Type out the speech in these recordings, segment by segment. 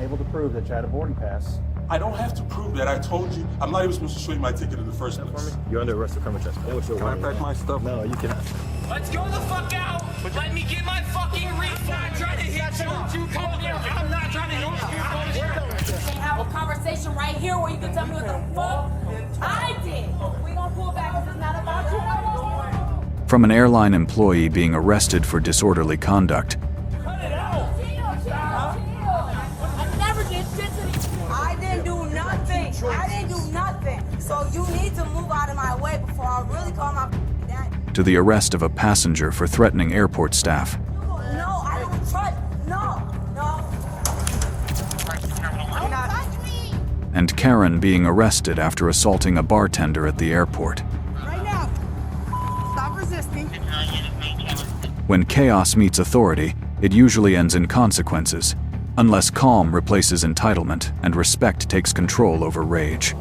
able to prove that you had a boarding pass. I don't have to prove that. I told you. I'm not even supposed to show you my ticket in the first place. You're under arrest for criminal trespass. Can I pack my stuff? No, you cannot. Let's go the fuck out! Let me get my fucking refund! I'm not trying to hit you! Come here! I'm not trying to hit you! Have a conversation right here where you can tell me what the fuck I did. We gonna pull back if it's not about you no more. From an airline employee being arrested for disorderly conduct, I never did shit to you. I didn't do nothing. I didn't do nothing. So you need to move out of my way before I really call my dad. to the arrest of a passenger for threatening airport staff, No, I don't trust. No. Don't touch me. and Karen being arrested after assaulting a bartender at the airport. Right now. Stop resisting. When chaos meets authority, it usually ends in consequences, unless calm replaces entitlement and respect takes control over rage.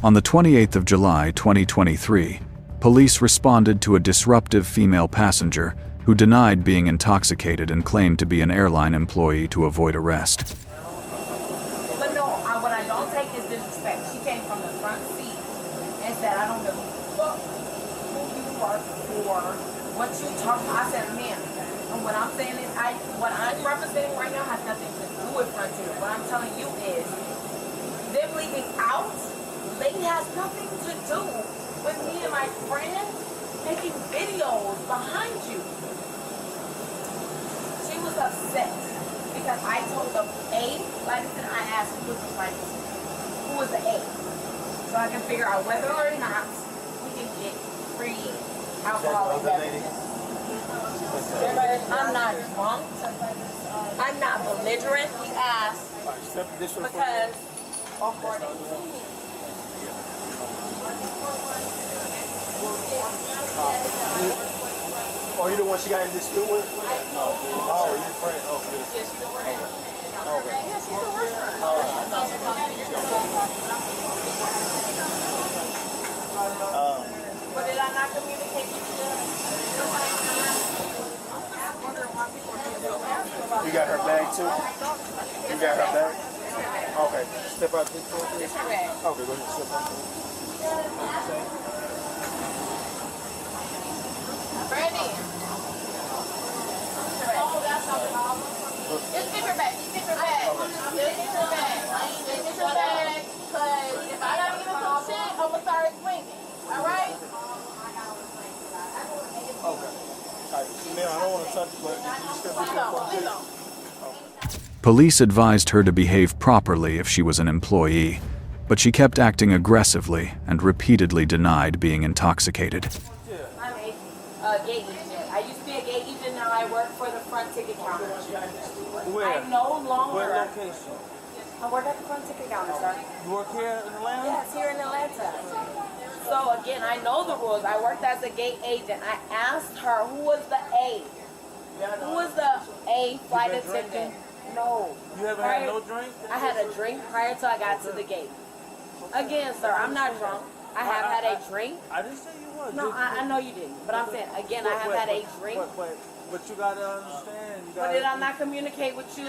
On the 28th of July 2023, police responded to a disruptive female passenger who denied being intoxicated and claimed to be an airline employee to avoid arrest. But no, what I don't take is disrespect. She came from the front seat and said, I don't give a fuck who you work for, what you talk about. I said, ma'am. And what I'm saying is, what I'm representing right now has nothing to do with Frontier. What I'm telling you is, them leaving out, lady has nothing to do with me and my friend making videos behind you. She was upset because I told the A flight attendant, I asked who was the flight attendant, who was the A, so I can figure out whether or not we can get free alcohol and beverages. I'm not drunk. I'm not belligerent. He asked because according to me. Oh, you the one she got in dispute with? No. Oh, you're the friend. Oh, good. Yeah, she's the worker. Okay. Yeah, she's the worker. But did I not communicate with you? You got her bag too? You got her bag? Okay. Step out this door, please. It's her bag. Okay, go ahead. Step out. Brandy. Oh, that's not a problem. Just give her back. Just give her back. Just give her back. Just give her back. Because if I gotta give her some shit, I'm gonna start swinging. All right? Okay. Ma'am, I don't want to touch you, but you just got to be careful. Police advised her to behave properly if she was an employee, but she kept acting aggressively and repeatedly denied being intoxicated. I'm a gate agent. I used to be a gate agent, now I work for the front ticket counter. Where? I no longer. Where location? I work at the front ticket counter, sir. You work here in Atlanta? Yes, here in Atlanta. So again, I know the rules. I worked as a gate agent. I asked her who was the A. Who was the A flight attendant? No. You haven't had no drink? I had a drink prior to I got to the gate. Again, sir, I'm not drunk. I have had a drink. I didn't say you was. No, I know you didn't. But I'm saying, again, I have had a drink. But you gotta understand. But did I not communicate with you?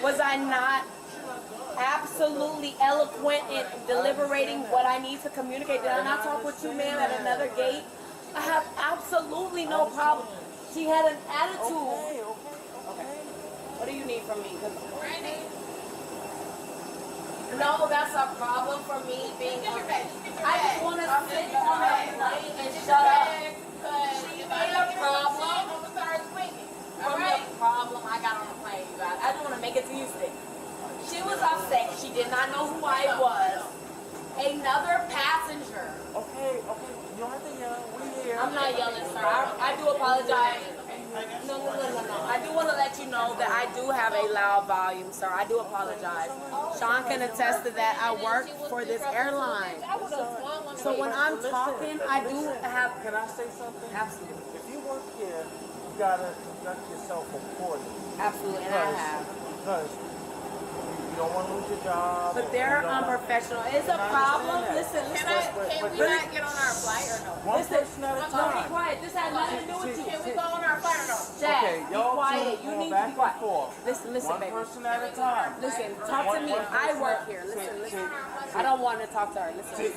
Was I not absolutely eloquent in deliberating what I need to communicate? Did I not talk with you, ma'am, at another gate? I have absolutely no problem. She had an attitude. Okay. What do you need from me? No, that's a problem for me being. I just want to sit on my plane and shut up. She made a problem. From the problem I got on the plane, you guys. I just want to make it to Houston. She was upset. She did not know who I was. Another passenger. Okay. You don't have to yell. We here. I'm not yelling, sir. I do apologize. No. I do want to let you know that I do have a loud volume, sir. I do apologize. Sean can attest to that. I work for this airline. So when I'm talking, I do have... Can I say something? Absolutely. If you work here, you gotta conduct yourself accordingly. Absolutely, and I have. Because you don't want to lose your job. But they're unprofessional. It's a problem. Listen. Can we not get on our flight or no? One person at a time. No, be quiet. This has nothing to do with you. Can we go on our flight or no? Okay, be y'all quiet. two You going need to back be and quiet. forth. Listen, One baby. person at a time. Listen, talk to me. I work here. Listen. I don't want to talk to her. Listen.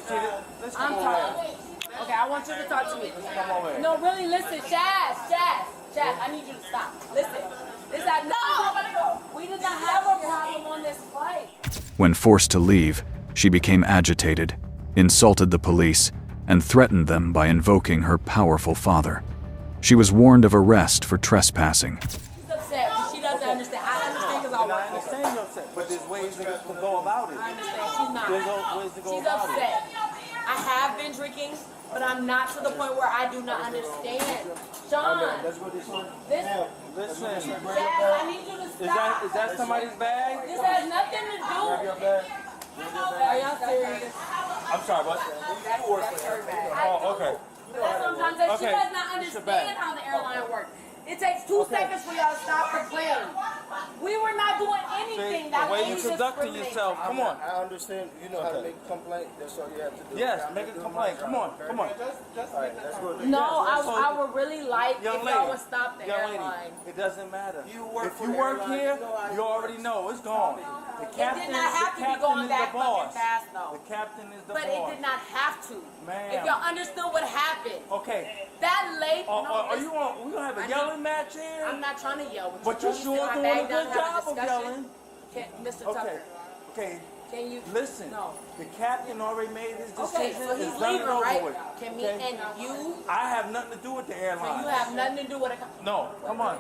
Let's I'm come over talking. here. Okay, I want you to talk to me. Come over here. No, really, listen, Shaz, I need you to stop. Listen. We did not have a problem on this flight. When forced to leave, she became agitated, insulted the police, and threatened them by invoking her powerful father. She was warned of arrest for trespassing. She's upset. She doesn't understand. I understand because I And I work here. understand you're upset, but there's ways to go about it. I understand. She's not. There's ways to go She's about upset. I have been drinking, but I'm not to the point where I do not understand. Sean, Let's go this way. Listen, Dad, I need you to stop. is that somebody's bag? This has nothing to do. Grab your bag. Are y'all serious? I'm sorry, but oh, okay. That's what I'm trying to say. She Okay. does not It's your bag. understand how the airline works. It takes 2 seconds for y'all to stop the plane. We were not doing anything. See, That the way you lady conducting discriminated. yourself. Come on. I understand. You know how to make a complaint. That's all you have to do. Yes, make a complaint. Come on. Come on. All right, that's good. No, Yes, I would really like Young if lady. y'all would stop the Young airline. lady, it doesn't matter. You work if for you the work airline, here, you know how you already know it's gone. The It captain, did not have to be going that the boss. fucking fast, though. The captain is the But boss. it did not have to. Ma'am. If y'all understood what happened, Okay. that late. Are you on? We gonna have I a need- yelling match here? I'm not trying to yell with you. But you Can sure sit my doing bag a down good and have job of discussion? yelling. Mr. Okay. Tucker, Okay. can you Listen. No. The captain already made his Okay, decision. so he's It's done and leaving, over right? with. Can me Okay? and you? I have nothing to do with the So airline. you have nothing to do with it. No, come on.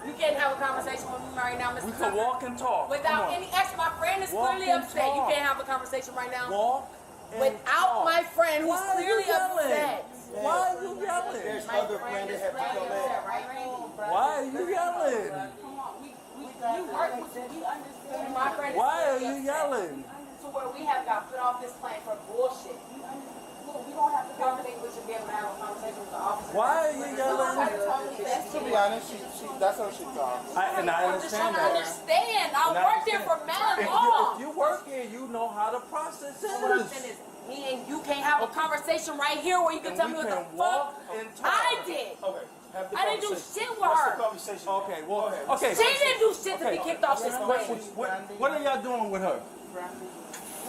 You can't have a conversation with me right now, Mr. We Tucker. can walk and talk. Without Come on. any extra, my friend is Walk clearly and upset. You talk. can't have a conversation right now. Walk and Without talk. my friend who's Why are you clearly yelling? upset. Why are you yelling? There's My other friend friends is that have to clearly come in. upset, right? Why are you yelling? You work with me. You understand. My friend is Why are clearly you upset. yelling? To where we have got put off this plane for bullshit. We don't have to conversate. We should be able to have a conversation with the officer. Why are you yelling? To be honest, that's how she talks. And I I'm just trying understand to that. understand. I And I worked there for understand. mad long. If you work here, you know how the process So what I'm is. saying is, me and you can't have a conversation right here where you can And tell we me what the can fuck walk and talk. I did. Okay. Have the I didn't do conversation. shit with What's her. the conversation? Okay, well, okay. She didn't do shit to be Okay. kicked off this plane. What are y'all doing with her?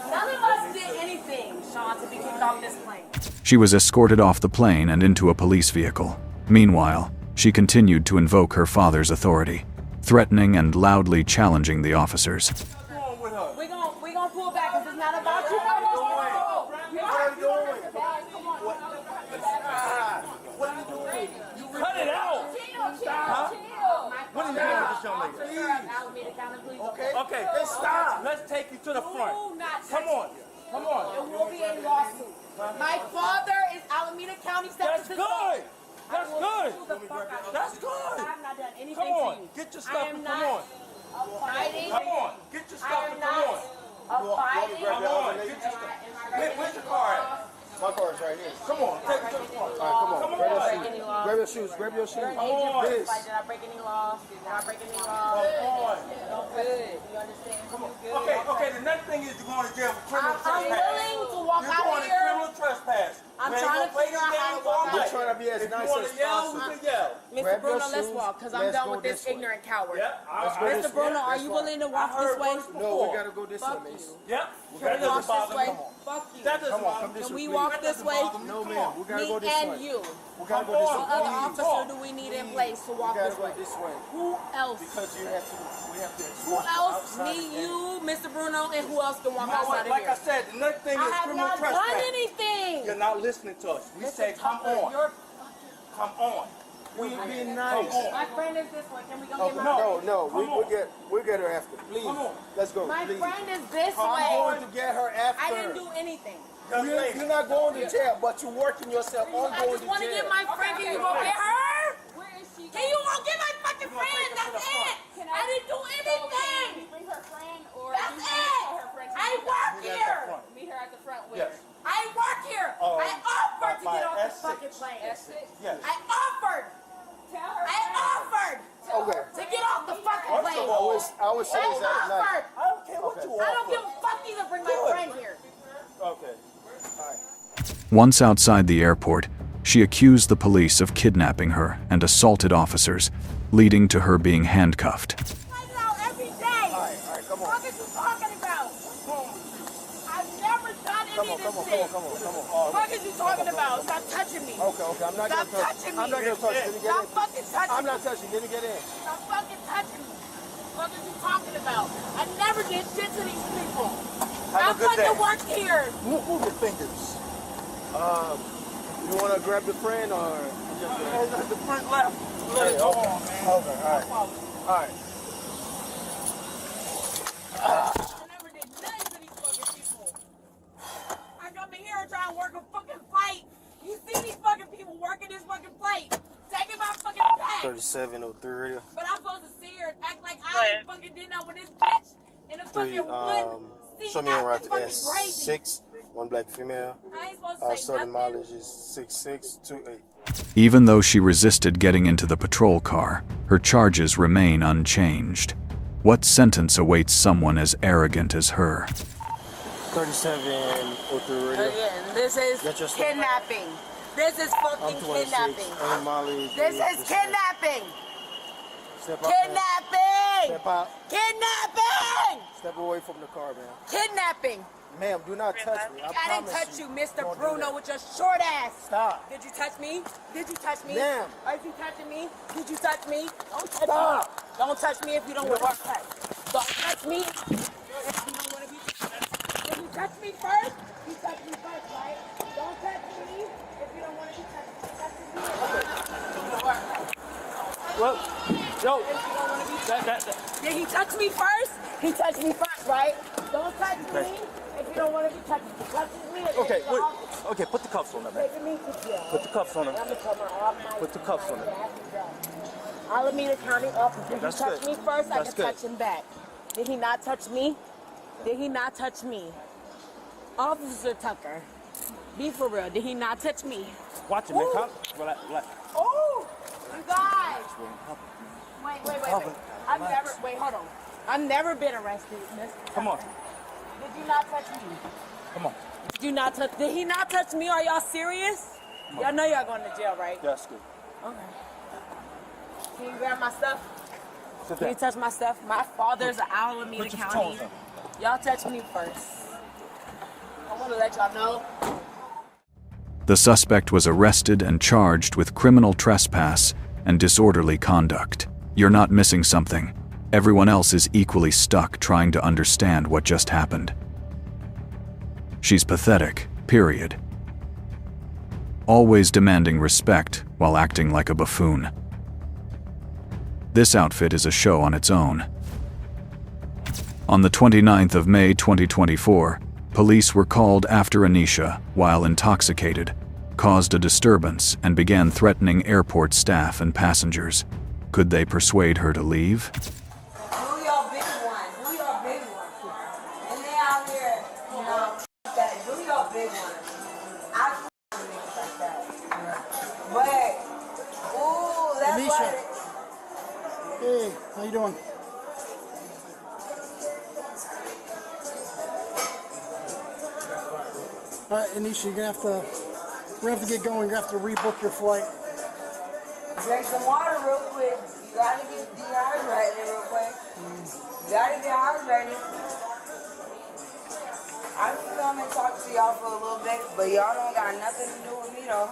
None of us did anything, Sean, to be kicked off this plane. She was escorted off the plane and into a police vehicle. Meanwhile, she continued to invoke her father's authority, threatening and loudly challenging the officers. What's wrong with her? We gonna pull back because it's not about you. No, What are you doing? You cut it out. Huh? What are you doing with this young lady? Okay, then stop. Let's take you to the front. Come on. Come on. It will be a lawsuit. My father is Alameda County That's Secretary. good. That's good. That's I good. have not done anything Come on. to you. Get your I stuff am and not come on. abiding. Come on. Get your I stuff am and come on. not abiding. Come on. Get your stuff. Where's your car at? My car is right here. Come on. Take it to the front. All right, come on. Come Grab on. your shoes. Grab your shoes. Grab your shoes. You're an agent for This. this. Like, did I break any laws? Did I break any laws? Come on. Good. You understand? Okay, the next thing is you're going to jail for criminal I'm trespass. willing to walk You're out going of to here. criminal trespass. I'm Man, trying you to play figure this out how game to walk all out. We're night. trying to be as If you nice want as to yell, possible. we can yell. Mr. Grab your Bruno, let's shoes. walk, because I'm Let's done go with this this way. ignorant coward. Yep. Let's go Mr. this Bruno, way. are you willing to walk I heard this way? words No, before. we gotta go this Fuck way, miss. you. Yep. Can That we walk doesn't bother this way? me. Fuck you. That doesn't Come on, bother come me. this Can way, we please. walk That this doesn't way? bother me. No, Come ma'am. on. We gotta Me go this and way. you. We gotta go Come this on. What way. other Please. officer do we need in place to We walk gotta this go way? this way. Who else? Because you have to, we have to Who escort you else? outside Me, the you, Mr. Bruno, and who else can walk You know what? outside of Like I here? said, the next thing I is have criminal not done trespass. anything. You're not listening to us. We say, Mr. come Tucker, on. you're- Come on. We be Come nice. on. My friend is this one. Can we go Oh, get my no, friend? no, Come on. we'll get her after. Please. Come on. Let's go. My please. friend is this I'm way. going to get her after. I didn't do anything. Young lady. You're not going to jail, but you're working yourself on I going just to want to jail. get my friend. Can you go get her? Where is she? Can you go get my fucking We're gonna friend? take her to That's the it. Can I didn't do Can anything. you bring her friend or That's you it. tell her friend to I meet her- work Meet her at the here. front. Meet her at the front with Yes. I work here. I offered to by get off this S6. fucking plane. S6. Yes. I offered. Tell her I offered Okay. to get off the fucking First plane. of all, I always say I that at night. offered. I don't care what you I don't offer. give a fuck either. Bring my Do it. friend here. Okay. Once outside the airport, she accused the police of kidnapping her and assaulted officers, leading to her being handcuffed. Find it out every day. All right, come on. What are you talking about? I've never done any of this shit. Come on. What are you talking about? Stop touching me. Okay, I'm not Stop gonna touch touching you. me. I'm not gonna touch you. Let me get Stop in. fucking touching I'm me. not touching you. Let me get in. Stop fucking touching me. What are you talking about? I never did shit to these people. I a good day. fucking work here. Move your fingers. You wanna grab your friend or just The front left. Okay, Go okay. on, man. Okay, all right. I never did nothing to these fucking people. I come in here and try to work a fucking fight. You see these fucking people working this fucking fight. Taking my fucking back. 3703 radio. But I'm supposed to see her and act like I fucking didn't know when this bitch in the fucking wood seat Show me on route acting fucking crazy. S6, one black female. I ain't supposed to say Starting nothing. mileage is 6628. Even though she resisted getting into the patrol car, her charges remain unchanged. What sentence awaits someone as arrogant as her? 3703 radio. Again, this is Get your stuff. kidnapping. This is fucking kidnapping. Any mileage. This is kidnapping. Step out. Kidnapping! Step out. Kidnapping! Step away from the car, man. Kidnapping! Ma'am, do not touch me. I didn't touch you, Mr. Don't do Bruno, that. with your short ass. Stop. Did you touch me? Did you touch me? Ma'am. Are you touching me? Did you touch me? Don't touch Stop. me. Don't touch me if you don't want to touch. Don't touch me if you don't want to be touched. Did you touch me first? You touch me first, right? Don't touch me if you don't want to be touched. Well, yo. If you don't want to be touched. That. Did he touch me first? He touched me first, right? Don't touch me if you don't want to be touched. If he touches me, it's Okay, in the wait. office. Okay, put the cuffs on her, man. Taking me to jail. Put the cuffs on her. I'm becoming off my Put the cuffs on her. Alameda County officer. He That's touched good. me first, I That's can good. touch him back. Did he not touch me? Did he not touch me? Officer Tucker, be for real. Did he not touch me? Watch it, man. Ooh. Come. Relax. Oh, you guys. Wait. Hold on. I've never been arrested, miss. Come on. Did you not touch me? Come on. Did he not touch me? Are y'all serious? Y'all know y'all going to jail, right? That's good. Okay. Can you grab my stuff? Sit Can you down. touch my stuff? My father's an Alameda Put your County. toes on. Y'all touch me first. I want to let y'all know. The suspect was arrested and charged with criminal trespass and disorderly conduct. You're not missing something. Everyone else is equally stuck trying to understand what just happened. She's pathetic, period. Always demanding respect while acting like a buffoon. This outfit is a show on its own. On the 29th of May 2024, police were called after Anisha, while intoxicated, caused a disturbance and began threatening airport staff and passengers. Could they persuade her to leave? Who y'all big one? Who y'all big one? And they out here, you know, that. Who y'all big one? I niggas like that. But, ooh, that's Anisha. what. Hey, how you doing? All right, Anisha, we're gonna have to get going. You're gonna have to rebook your flight. Drink some water real quick. You gotta get dehydrated real quick. You gotta get hydrated. I can come and talk to y'all for a little bit, but y'all don't got nothing to do with me though.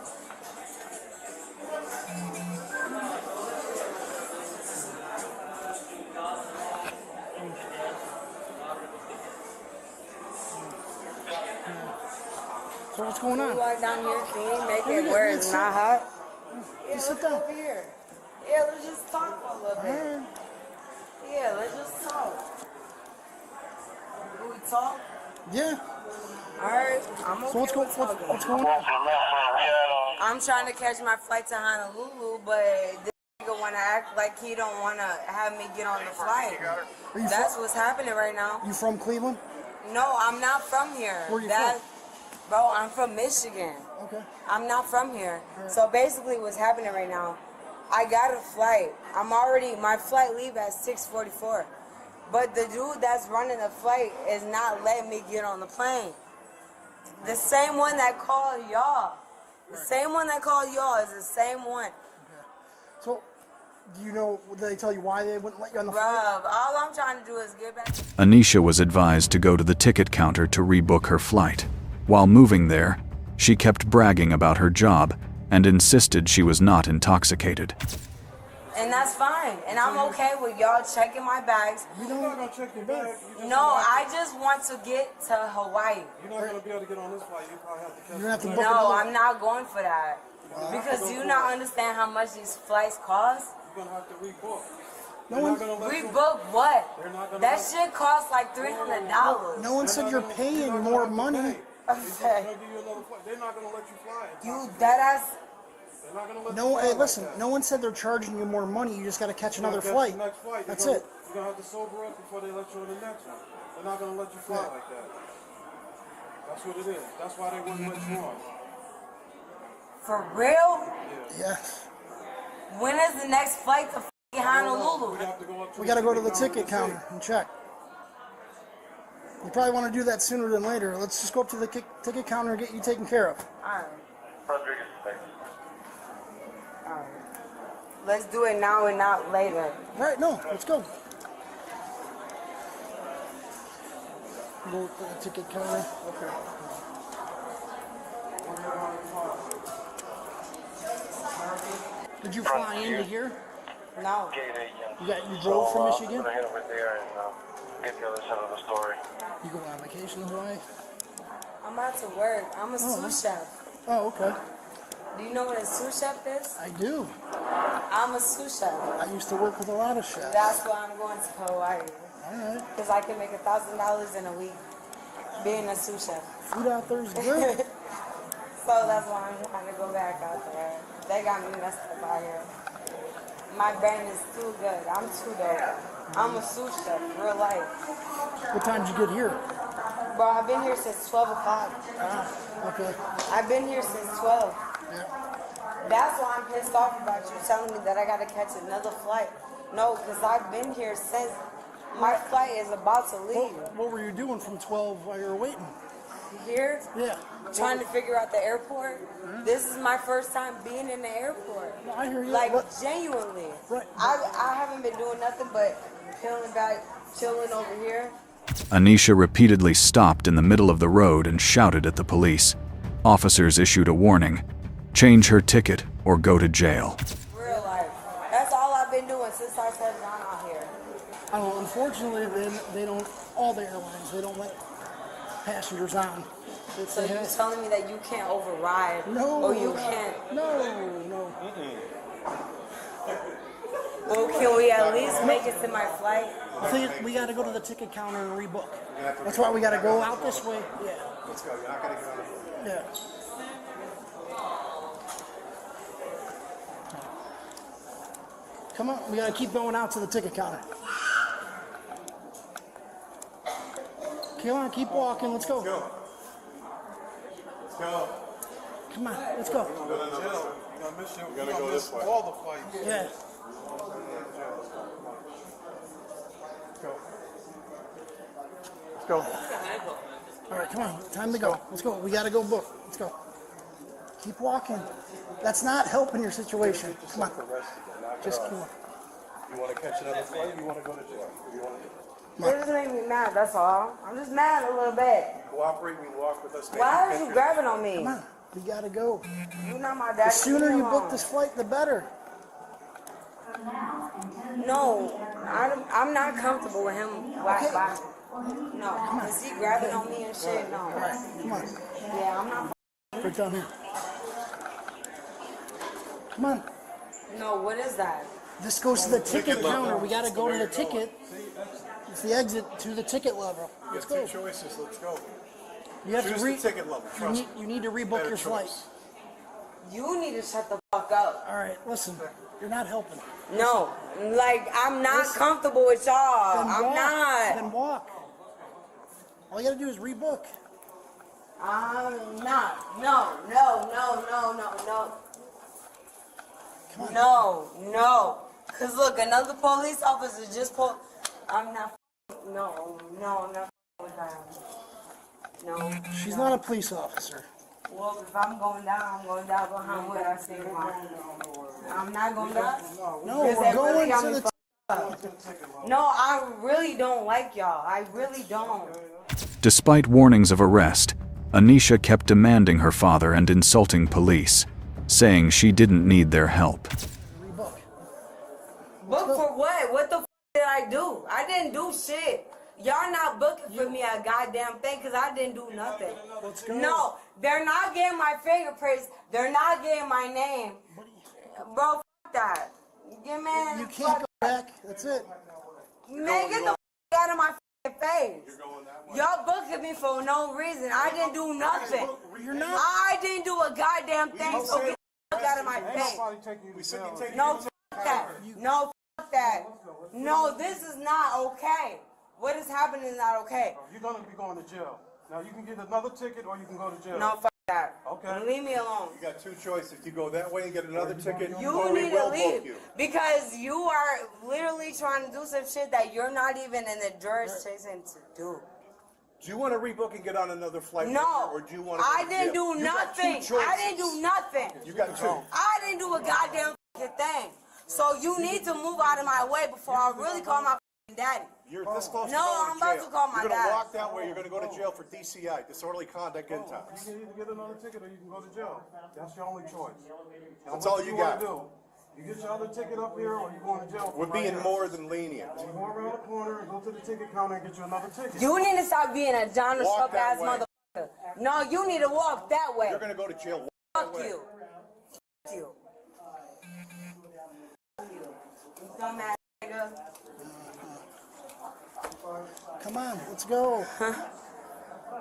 So what's going on? Walk down here, can you make it where it's not hot? Yeah, Just sit let's down. over here. Yeah, let's just talk for a little bit. Yeah, let's just talk. Do we talk? Yeah. Alright, I'm okay So what's with talking. going on? I'm trying to catch my flight to Honolulu, but this nigga wanna act like he don't wanna have me get on the flight. you That's from- what's happening right now. You from Cleveland? No, I'm not from here. Where you Bro, I'm from Michigan. Okay. I'm not from here. So basically what's happening right now, I got a flight. My flight leave at 6:44. But the dude that's running the flight is not letting me get on the plane. The same one that called y'all. The same one that called y'all is the same one. So Do you know, did they tell you why they wouldn't let you on the flight? Bruh, all I'm trying to do is get back. Anisha was advised to go to the ticket counter to rebook her flight. While moving there, she kept bragging about her job and insisted she was not intoxicated. And that's fine. And I'm okay with y'all checking my bags. You're not gonna check your bag. No, I just want to get to Hawaii. You're not gonna be able to get on this flight. You probably have to catch. You're gonna have to book No, another- I'm not going for that. Because do you not understand how much these flights cost? You're gonna have to rebook. No one, Rebook what? That shit costs like $300. no one said you're paying more money. Okay. They'll give you another flight. They're not gonna let you fly. You dead ass. They're not gonna let No, you fly hey, like listen. that. No one said they're charging you more money. You just got to catch You're gonna another catch flight. the next flight. That's You're it. gonna have to sober up before they let you on the next one. They're not gonna let you fly like that. That's what it is. That's why they wouldn't let you on. For real? Yeah. When is the next flight to Honolulu? We have to go up to We got to go to the counter ticket and counter and check. You probably want to do that sooner than later. Let's just go up to the ticket counter and get you taken care of. Alright. Let's do it now and not later. All right, no, let's go. Go to the ticket counter. Okay. Did you fly into here? No. You drove from Michigan? I'm gonna head over there and get the other side of the story. You go on vacation in Hawaii? I'm about to work. I'm a sous chef. Oh, okay. Do you know what a sous chef is? I do. I'm a sous chef. I used to work with a lot of chefs. That's why I'm going to Hawaii. All right. Because I can make $1,000 in a week being a sous chef. Food out there is good. So that's why I'm trying to go back out there. They got me messed up out here. My brain is too good. I'm too dope. I'm a sous chef, real life. What time did you get here? Bro, I've been here since 12 o'clock. Okay. I've been here since 12. Yeah. That's why I'm pissed off about you telling me that I gotta catch another flight. No, because I've been here since my flight is about to leave. What were you doing from 12 while you were waiting? Here, Yeah. trying to figure out the airport. This is my first time being in the airport. No, I hear you. Like, What- genuinely. Right. I haven't been doing nothing but peeling back, chilling over here. Anisha repeatedly stopped in the middle of the road and shouted at the police. Officers issued a warning: change her ticket or go to jail. Real life. That's all I've been doing since I started gone out here. I don't know. Unfortunately, they don't, all the airlines, they don't let passengers on. So you're telling me that you can't override? No. Or you can't? No. Well, can we at least make it to my flight? I think we got to go to the ticket counter and rebook. That's why we got to go out this way. Yeah. Let's go. You're not gonna get on the Yeah. Come on, we got to keep going out to the ticket counter. Come on, keep walking. Let's go. Let's go. Come on, let's go. You're gonna miss you. You're gonna miss all the flights. Yeah. Let's go. All right, come on. Time to go. Let's go. We got to go book. Let's go. Keep walking. That's not helping your situation. Come on. Just keep on. You want to catch another flight? You want to go to jail? You want to It just made me mad, that's all. I'm just mad a little bit. cooperate? We walk with us. Why are you grabbing on me? Come on. We got to go. You're not my daddy. The sooner Leave me you book alone. this flight, the better. No, I'm not comfortable with him. Why? No, is he grabbing on me and shit? No. All right, come on. Yeah, I'm not. Right down here. Come on. No, what is that? This goes to the ticket counter. We got to go to the ticket. It's the exit to the ticket level. You Let's have go. two choices. Let's go. You have Choose to the ticket level. Trust me. you need to rebook Better your flight. choice. You need to shut the fuck up. All right, listen. You're not helping. No, like I'm not comfortable with y'all. Then I'm walk. not. Then walk. All you got to do is rebook. I'm not. No. Come on. No. Cause look, another police officer just pulled. I'm not. No, I'm not with that. No. She's not a police officer. Well, if I'm going down, I'm going down behind what I say. I'm not going down. No, we're going to the. No, I really don't like y'all. I really don't. Despite warnings of arrest, Anisha kept demanding her father and insulting police, saying she didn't need their help. Rebook. Book for what? What the f did I do? I didn't do shit. Y'all not booking for me a goddamn thing because I didn't do nothing. Let's go. No, they're not getting my fingerprints. They're not getting my name. Bro, f that. Yeah, man. You can't go back. That's it. Man, get the f out of my face. Y'all booked me for no reason. I didn't do nothing. You're not. I didn't do a goddamn thing, so get the f out of my face. No, f that. No, f that. No, this is not okay. What is happening is not okay. You're gonna be going to jail. Now you can get another ticket or you can go to jail. No, f that. Okay. Leave me alone. You got two choices. You go that way and get another ticket, You or we need to will leave book you. because you are literally trying to do some shit that you're not even in the jurisdiction to do. Do you want to rebook and get on another flight? No, or do you want to I didn't do nothing. I didn't do nothing. You got two. I didn't do a goddamn thing. So you need to move out of my way before I really call my daddy. You're this close to No, going I'm to about jail. to call my You're going dad. to walk that way. You're going to go to jail for DCI, disorderly conduct intox. You can either get another ticket or you can go to jail. That's your only choice. Now, That's what all do you wanna got. do? You get your other ticket up here or you going to jail? We're being more than lenient. You go around the corner and go to the ticket counter and get you another ticket. You need to stop being a Donald Walk Trump that ass way. motherfucker. No, you need to walk that way. You're going to go to jail. Walk Fuck that way. you. Fuck you. You dumbass nigga. Come on, let's go.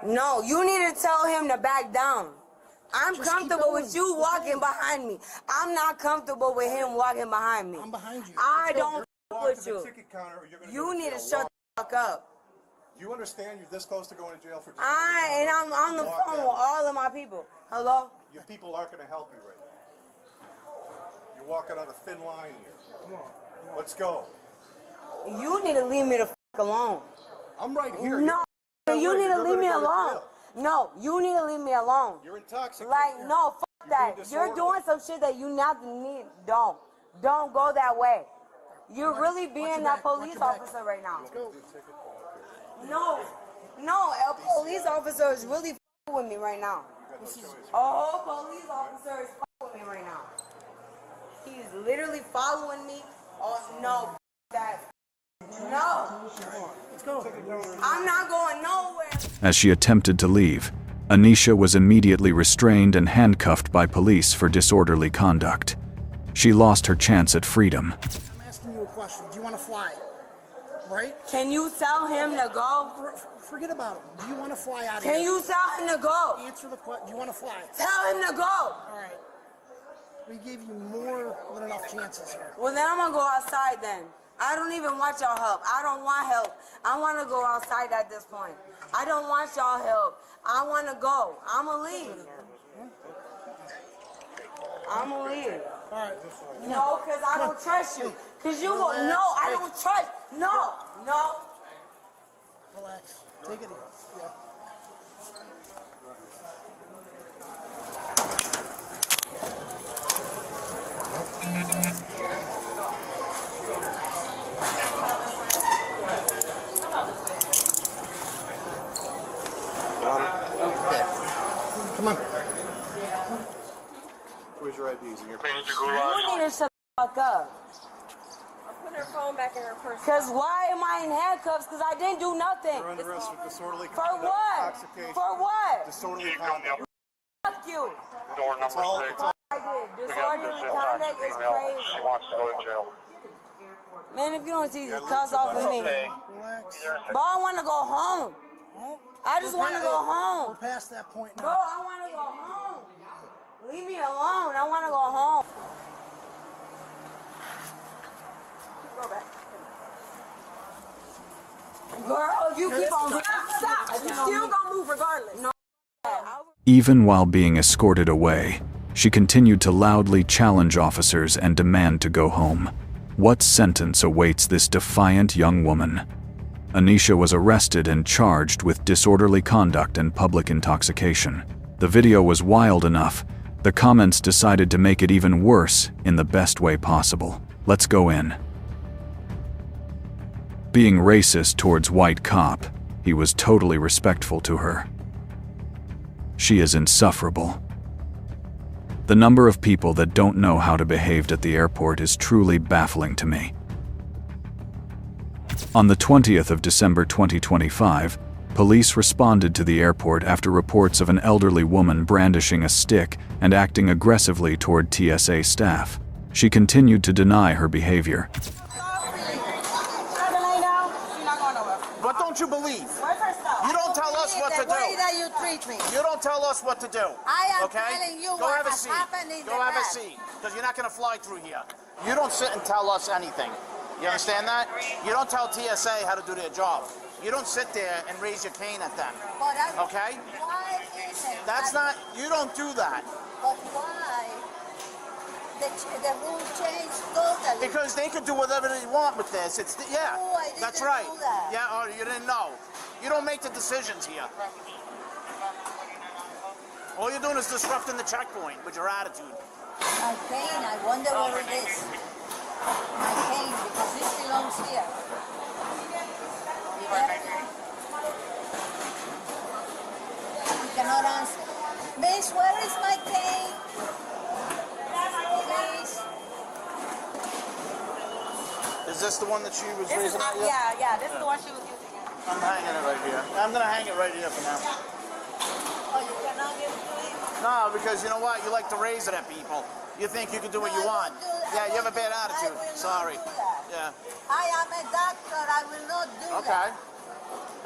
No, you need to tell him to back down. I'm Just comfortable keep with you walking behind me. I'm not comfortable with him walking behind me. I'm behind you. I Let's go. don't Walk with to the you. ticket counter, or you're going to You go need to jail. shut the fuck up. Do you understand you're this close to going to jail for I'm on the Walk phone that with way. all of my people. Hello? Your people aren't going to help you right now. You're walking on a thin line here. Let's go. You need to leave me the fuck alone. I'm right here. No, You're- you need to you're leave gonna me go to alone. jail. No, you need to leave me alone. You're intoxicated. Like, no, fuck that. being You're doing some shit that you not need. Don't go that way. You're really being your that back, watch police your back. officer right now. Go. No, a police officer is really fucking with me right now. A whole police officer is fucking with me right now. He is literally following me. Oh no, that. No, Let's go. I'm not going nowhere. As she attempted to leave, Anisha was immediately restrained and handcuffed by police for disorderly conduct. She lost her chance at freedom. I'm asking you a question. Do you want to fly? Right? Can you tell him to go? Forget about him. Do you want to fly out of Can here? you tell him to go? Answer the question. Do you want to fly? Tell him to go. All right. We gave you more than enough chances here. Well, then I'm gonna go outside then. I don't even want y'all help. I don't want help. I want to go outside at this point. I don't want y'all help. I want to go. I'm gonna leave. I'm gonna leave. All right. No, because I don't trust you. Because you will. No, I don't trust. No. Relax. Take it easy. Yeah. Come on. Where's your IDs? You need to shut the fuck up. Put her phone back in her purse. Because why am I in handcuffs? Because I didn't do nothing. You're under arrest for disorderly For conduct, what? intoxication, For what? disorderly conduct. Fuck you. Door number It's all- 6. it's all- I did. We got Disorderly this conduct is female. crazy. She wants to go to jail. Man, if you don't see these cuss off of me. Relax. Bro, I want to go home. I just want to go We're home. past that point Bro, now. I want to go home. Leave me alone. I want to go home. Go back. Girl, you keep on. Stop. You still gonna move regardless. No. Even while being escorted away, she continued to loudly challenge officers and demand to go home. What sentence awaits this defiant young woman? Anisha was arrested and charged with disorderly conduct and public intoxication. The video was wild enough. The comments decided to make it even worse in the best way possible. Let's go in. Being racist towards white cop, he was totally respectful to her. She is insufferable. The number of people that don't know how to behave at the airport is truly baffling to me. On the 20th of December 2025, police responded to the airport after reports of an elderly woman brandishing a stick and acting aggressively toward TSA staff. She continued to deny her behavior. What don't you believe? Where's her stuff? You don't tell us what to do. The way that you treat me. You don't tell us what to do. I am okay? telling you Go what have a has seat. happened in Go the have a past. seat, because you're not going to fly through here. You don't sit and tell us anything. You understand that? You don't tell TSA how to do their job. You don't sit there and raise your cane at them. Okay? Why is it? That's not, you don't do that. But why? The rule changed totally. Because they could do whatever they want with this. It's, yeah, No, I didn't that's right. do that. Yeah, or you didn't know. You don't make the decisions here. All you're doing is disrupting the checkpoint with your attitude. My cane, I wonder where it is. My cane, because this belongs here. You cannot answer. Miss, where is my cane? Please. Is this the one that she was raising at you? Yeah, this is the one she was using. I'm hanging it right here. I'm going to hang it right here for now. Oh, you cannot give it to me? No, because you know what? You like to raise it at people. You think you can do what you want. Yeah, you have a bad attitude. Sorry. Yeah. I am a doctor. I will not do that. Okay.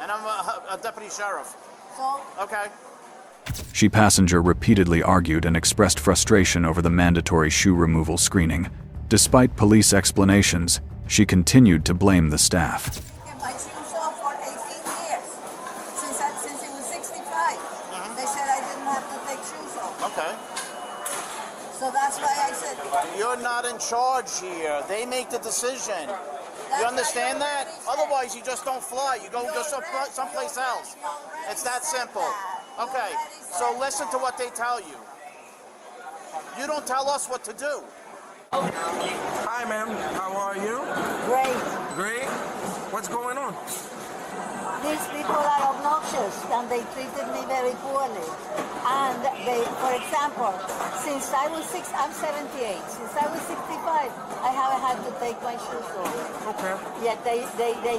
And I'm a deputy sheriff. So? Okay. She passenger repeatedly argued and expressed frustration over the mandatory shoe removal screening. Despite police explanations, she continued to blame the staff. My shoes off for 18 years. Since it was 65. They said I didn't have to take shoes off. Okay. So that's why I said... You're not in charge here. They make the decision. You understand that? Otherwise, you just don't fly. You go someplace else. It's that simple. Okay, so listen to what they tell you. You don't tell us what to do. Hi, ma'am. How are you? Great. Great. What's going on? These people are obnoxious and they treated me very poorly. And they, for example, since I was I'm 78. Since I was 65, I haven't had to take my shoes off. Okay. Yet they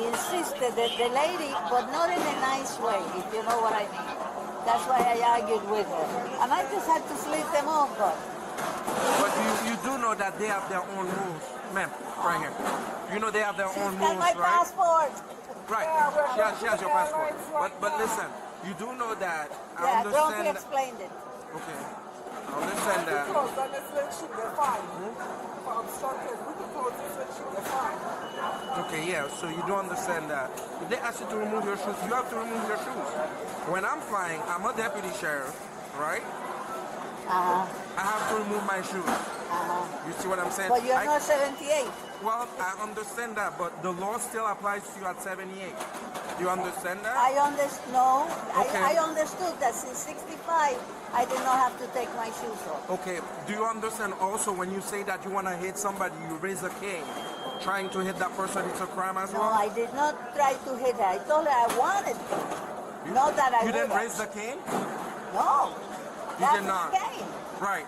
insisted that the lady, but not in a nice way, if you know what I mean. That's why I argued with her. And I just had to slip them off, but you do know that they have their own rules. Ma'am, right here. You know they have their own rules, my right? passport. Right. She has your passport. But listen, you do know that I Yeah, understand. Grumpy explained it. Okay. I understand that. Okay, yeah, so you do understand that. If they ask you to remove your shoes, you have to remove your shoes. When I'm flying, I'm a deputy sheriff, right? I have to remove my shoes. You see what I'm saying? But you're not 78. Well, I understand that, but the law still applies to you at 78. You understand that? I understand. No, Okay. I understood that since 65, I did not have to take my shoes off. Okay, do you understand also when you say that you want to hit somebody, you raise a cane? Trying to hit that person, it's a crime as No, well? I did not try to hit her. I told her I wanted to. Not that I You didn't would raise the cane? No. You That's did not. the cane. Right.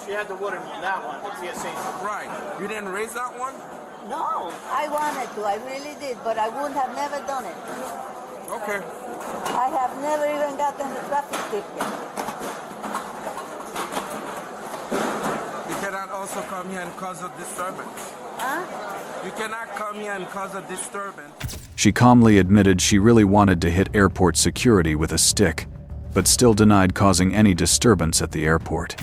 She had the wooden, that one, the TSA. Right. You didn't raise that one? No, I wanted to. I really did, but I would have never done it. Okay. I have never even gotten the traffic ticket. You cannot also come here and cause a disturbance. Huh? You cannot come here and cause a disturbance. She calmly admitted she really wanted to hit airport security with a stick, but still denied causing any disturbance at the airport.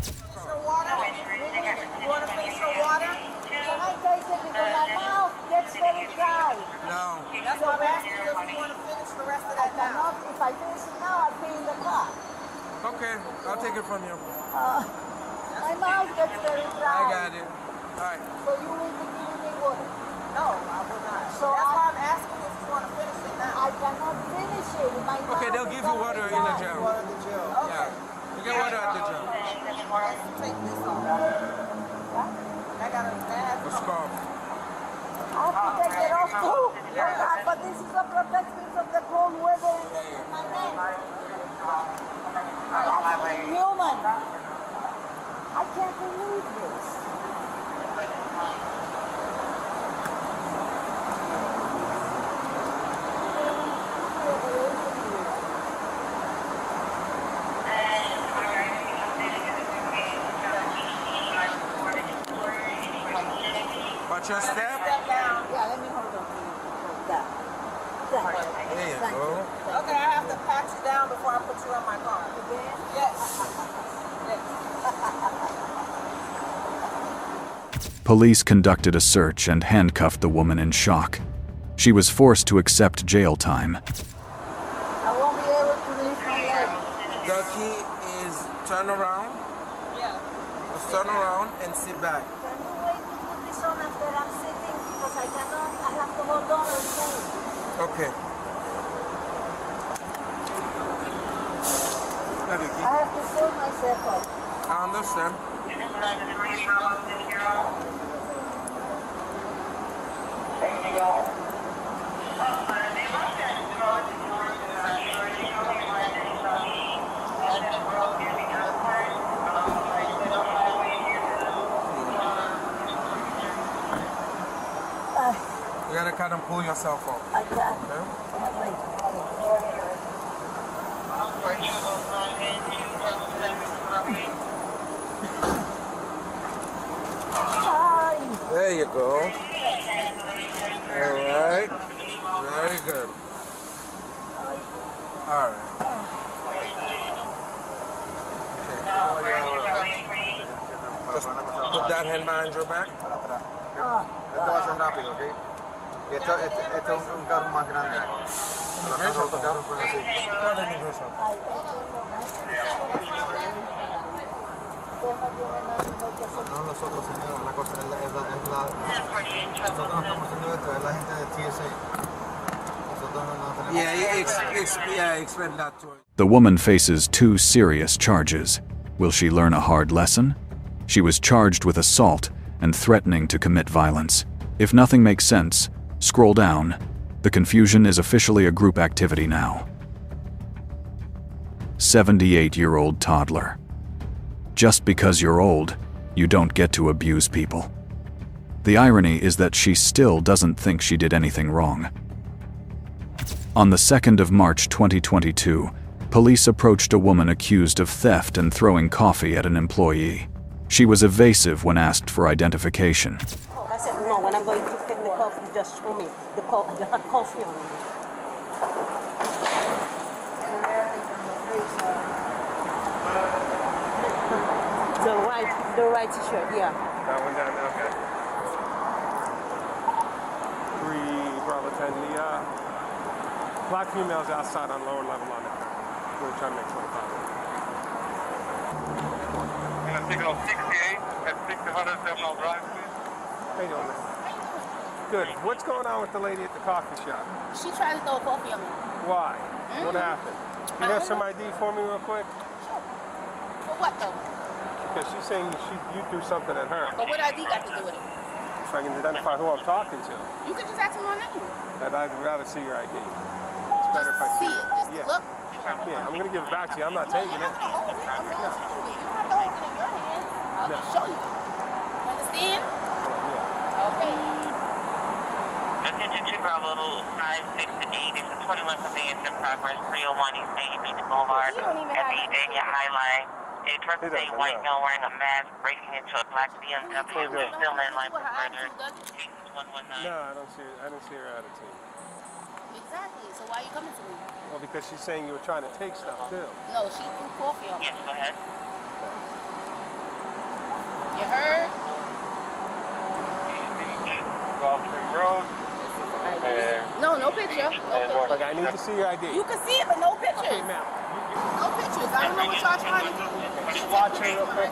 Okay, I'll take it from you. My mouth gets very dry. I got it. All right. So you will be giving me water? No, I will not. So that's why I'm asking if you want to finish it now. I cannot finish it. My Okay, they'll give you water in the jail. Water in the jail. Okay. Yeah. Get water at the job. Take this off. I got a mask. The scarf. I have to take it off too. But this is what protects me from the cold weather in my neck. I'm human. I can't believe this. Watch your step. Yeah, let me hold on to you. That. There you go. Okay, I have to pat you down before I put you in my car. Yes. Police conducted a search and handcuffed the woman in shock. She was forced to accept jail time. I won't be able to lift my leg. The key is turn around. Yeah. Just turn around and sit back. Can you wait to put this on after I'm sitting? Because I cannot, I have to hold on and move. Okay. I have to pull myself up. I understand. You gotta kind of pull yourself up. I can't. There you go. All right. Very good. All right. Just put that hand behind your back. Esto va a ser rápido, ¿ok? Esto es un carro más grande. Los otros carros son así. No nosotros, señor, la cosa es nosotros no estamos haciendo esto, es la gente de TSA. Nosotros no tenemos... Yeah, explain that to her. The woman faces 2 serious charges. Will she learn a hard lesson? She was charged with assault and threatening to commit violence. If nothing makes sense, scroll down. The confusion is officially a group activity now. 78-year-old toddler. Just because you're old, you don't get to abuse people. The irony is that she still doesn't think she did anything wrong. On the 2nd of March 2022, police approached a woman accused of theft and throwing coffee at an employee. She was evasive when asked for identification. I said, no, when I'm going to take the coffee, just show me the hot coffee on it. The right t-shirt, yeah. That one down there, okay. 3 Bravo 10. The black female's outside on lower level on it. We're trying to make 25. I'm going to take it on 68 at 6000 Seminole Drive, please. How you doing, man? Good. What's going on with the lady at the coffee shop? She tried to throw coffee on me. Why? What happened? You have some ID for me real quick? For what though? Because she's saying you threw something at her. But what ID got to do with it? So I can identify who I'm talking to. You can just ask me my name. I'd rather see your ID. It's better if I see it. Just yeah. look. Yeah, I'm going to give it back to you. I'm not taking it. I'm not holding it. I'm not holding it. You don't have to hold it in your hands. I'll just show you. You understand? Yeah. Okay. Attention to Bravo 568. It's a 21 conveyance in progress. 301 East Main Beach Boulevard. At the Dania High Line. A truck with a white male wearing a mask breaking into a black BMW. We're still in line for further. Cases 119. No, I don't see her attitude. Exactly. So why are you coming to me? Well, because she's saying you were trying to take stuff too. No, she threw coffee on me. Yes, go ahead. You heard? Road. No picture. No Look, I need to see your ID. You can see it, but no pictures. Okay, ma'am. No pictures. I don't know what y'all trying to do. Just watch her real quick.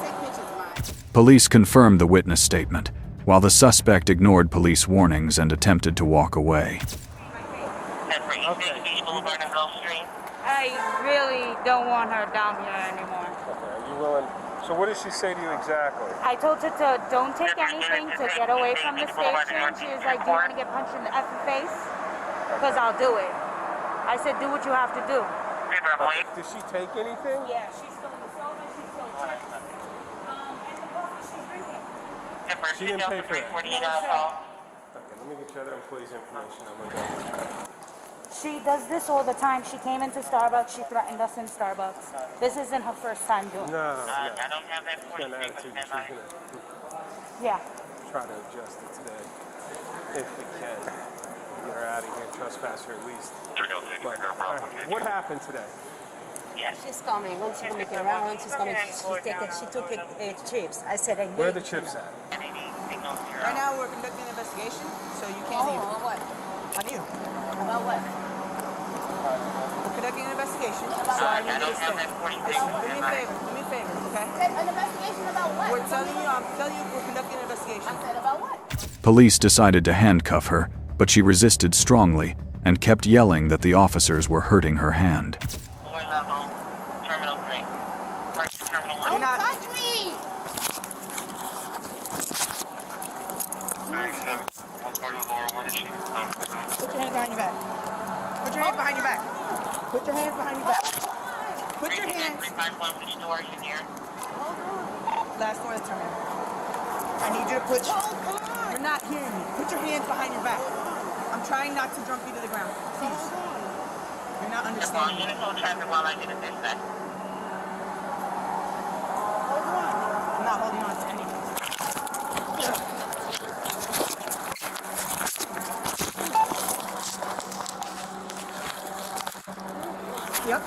Take pictures of mine. Police confirmed the witness statement, while the suspect ignored police warnings and attempted to walk away. That's for East Main Beach Boulevard and Gulf Stream. I really don't want her down here anymore. Okay, are you willing? So what did she say to you exactly? I told her to don't take anything to get away from the station. She was like, do you want to get punched in the effing face? Because I'll do it. I said, do what you have to do. Did she take anything? Yeah, she stole the soda, she stole chips, and the coffee she's drinking. She didn't pay for it. Okay, let me get your other employee's information. I'm gonna go. She does this all the time. She came into Starbucks. She threatened us in Starbucks. This isn't her first time doing it. No. I don't have that She's got an attitude. She's gonna Yeah. try to adjust it today, if we can. Get her out of here, trespass her at least. But, all right, what happened today? She's coming. When she's making around, she's coming. She took chips. I said, Where are the chips at? Right now we're conducting an investigation, so you can't leave. On what? On you. About what? We're conducting an investigation, so I need you to stay. Do me a favor, okay? An investigation about what? I'm telling you, we're conducting an investigation. I said about what? Police decided to handcuff her, but she resisted strongly and kept yelling that the officers were hurting her hand. Don't touch me! Put your hands behind your back. Put your hands behind your back. Put your hands behind your back. Put your hands. Last one, terminal. I need you to put. You're not hearing me. Put your hands behind your back. I'm trying not to jump you to the ground. Please. You're not understanding. I'm not holding on to anything. Yep.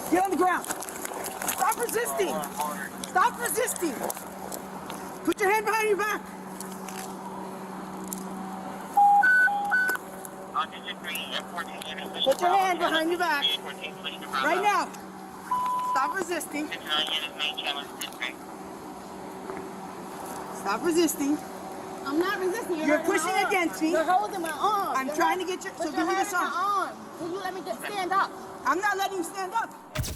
Get on the ground. Stop resisting. Stop resisting. Put your hand behind your back. Put your hand behind your back. Right now. Stop resisting. Stop resisting. I'm not resisting. You're pushing against me. You're holding my arm. I'm trying to get you. So give me this arm. Can you let me just stand up? I'm not letting you stand up.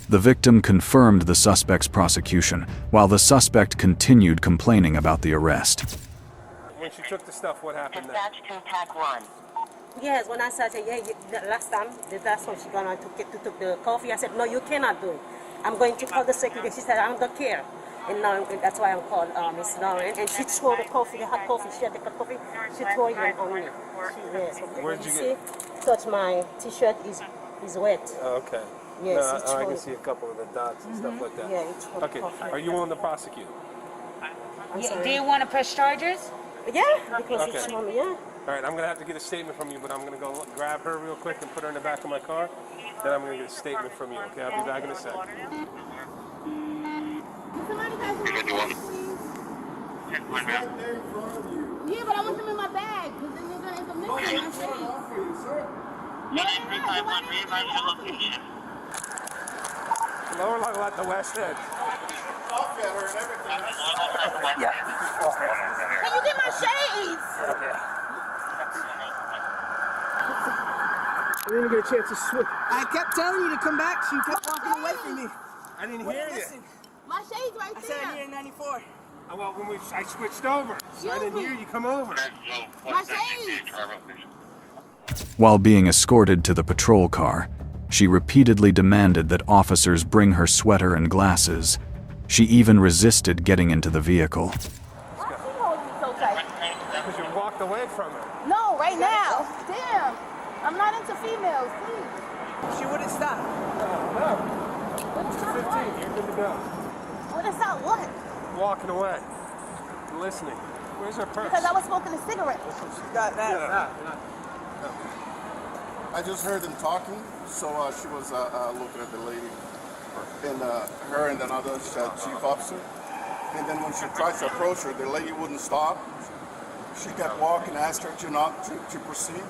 The victim confirmed the suspect's prosecution, while the suspect continued complaining about the arrest. When she took the stuff, what happened then? yes, when I started, the last time she gonna took the coffee, I said, no, you cannot do it. I'm going to call the security. She said, I don't care. And now that's why I'm called Miss Lauren. And she threw the coffee, the hot coffee. She had the hot coffee. She threw it on me. Yes. Where'd you get? Touch my t-shirt is wet. Oh, okay. Yes, no, I can see a couple of the dots and stuff like that. Yeah, it's okay. Are you willing to prosecute? Do you want to press charges? Yeah, because it's mommy, yeah. All right, I'm going to have to get a statement from you, but I'm going to go grab her real quick and put her in the back of my car. Then I'm going to get a statement from you, okay? I'll be back in a sec. Yeah, but I want them in my bag because then they're going to end up missing. Lower level at the west end. Yeah. Can you get my shades? I didn't get a chance to switch. I kept telling you to come back. She kept walking away from me. I didn't hear you. My shades right there. I said I needed 94. Well, when I switched over, so I didn't hear you come over. My shades. While being escorted to the patrol car, she repeatedly demanded that officers bring her sweater and glasses. She even resisted getting into the vehicle. Why is she holding me so tight? Because you walked away from her. No, right now. Damn. I'm not into females, please. She wouldn't stop. No. It's 15. You're good to go. What is that? What? Walking away. Listening. Where's her purse? Because I was smoking a cigarette. She's got that. Yeah. I just heard them talking, so she was looking at the lady, and her and another chief officer. And then when she tried to approach her, the lady wouldn't stop. She kept walking, asked her to proceed.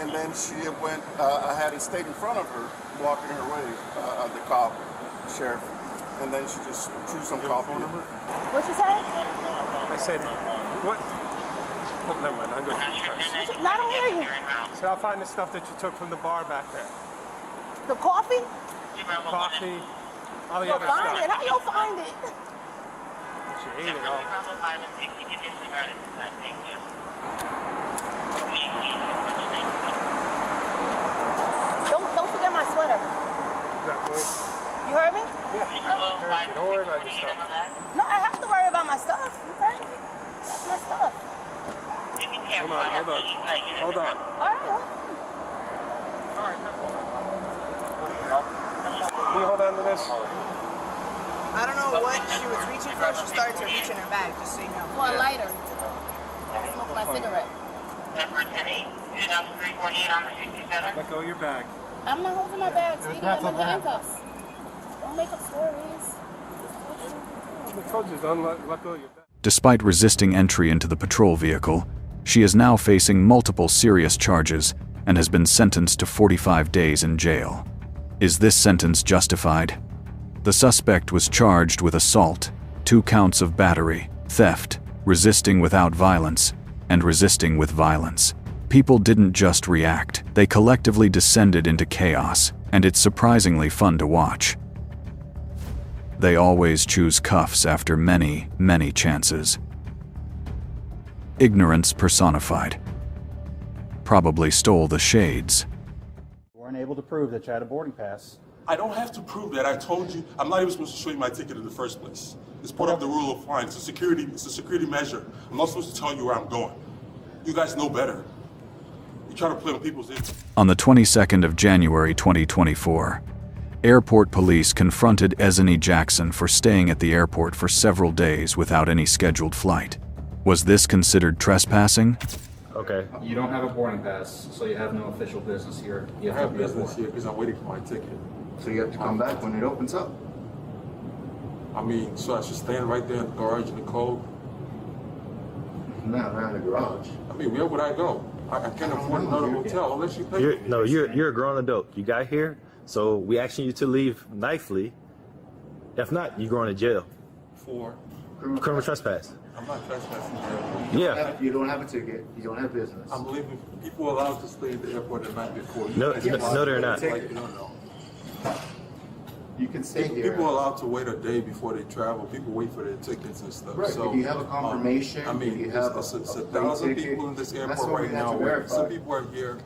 And then she went ahead and stayed in front of her, blocking her way, the cop, sheriff. And then she just threw some coffee. What you say? I said, what? Oh, never mind. I'm going to I don't hear you. So I'll find the stuff that you took from the bar back there. The coffee? Coffee, all the You'll other find stuff. it. How you'll find it? She ate it all. Don't forget my sweater. You heard me? Yeah. Don't worry about your stuff. No, I have to worry about my stuff. You heard me? That's my stuff. Hold on. Hold on. All right. Can you hold on to this? I don't know what she was reaching for. She started to reach in her bag, just so you know. For a lighter. Smoke my cigarette. Let go of your bag. I'm not holding my bag, sweetie. I'm in handcuffs. Don't make up stories. I told you, don't let go of your bag. Despite resisting entry into the patrol vehicle, she is now facing multiple serious charges and has been sentenced to 45 days in jail. Is this sentence justified? The suspect was charged with assault, 2 counts of battery, theft, resisting without violence, and resisting with violence. People didn't just react, they collectively descended into chaos, and it's surprisingly fun to watch. They always choose cuffs after many, many chances. Ignorance personified. Probably stole the shades. Weren't able to prove that you had a boarding pass. I don't have to prove that. I told you, I'm not even supposed to show you my ticket in the first place. It's part of the rule of flying. It's a security measure. I'm not supposed to tell you where I'm going. You guys know better. You try to play on people's ignorance. On the 22nd of January 2024, airport police confronted Ezani Jackson for staying at the airport for several days without any scheduled flight. Was this considered trespassing? Okay. You don't have a boarding pass, so you have no official business here. You I have business here because I'm waiting for my ticket. So you have to come back when it opens up. I mean, so I should stand right there in the garage in the cold? No, not in the garage. I mean, where would I go? I can't afford another hotel unless you pay. You're a grown adult. You got here, so we asking you to leave nicely. If not, you're going to jail. For? Criminal trespass. I'm not trespassing here. Yeah. You don't have a ticket. You don't have business. I'm leaving. People are allowed to stay at the airport the night before. No, they're not. Like, you don't know. You can stay here. People are allowed to wait a day before they travel. People wait for their tickets and stuff. Right. So, if you have a confirmation, I mean, you have it's a 1,000 people in this airport right now. Some people are here,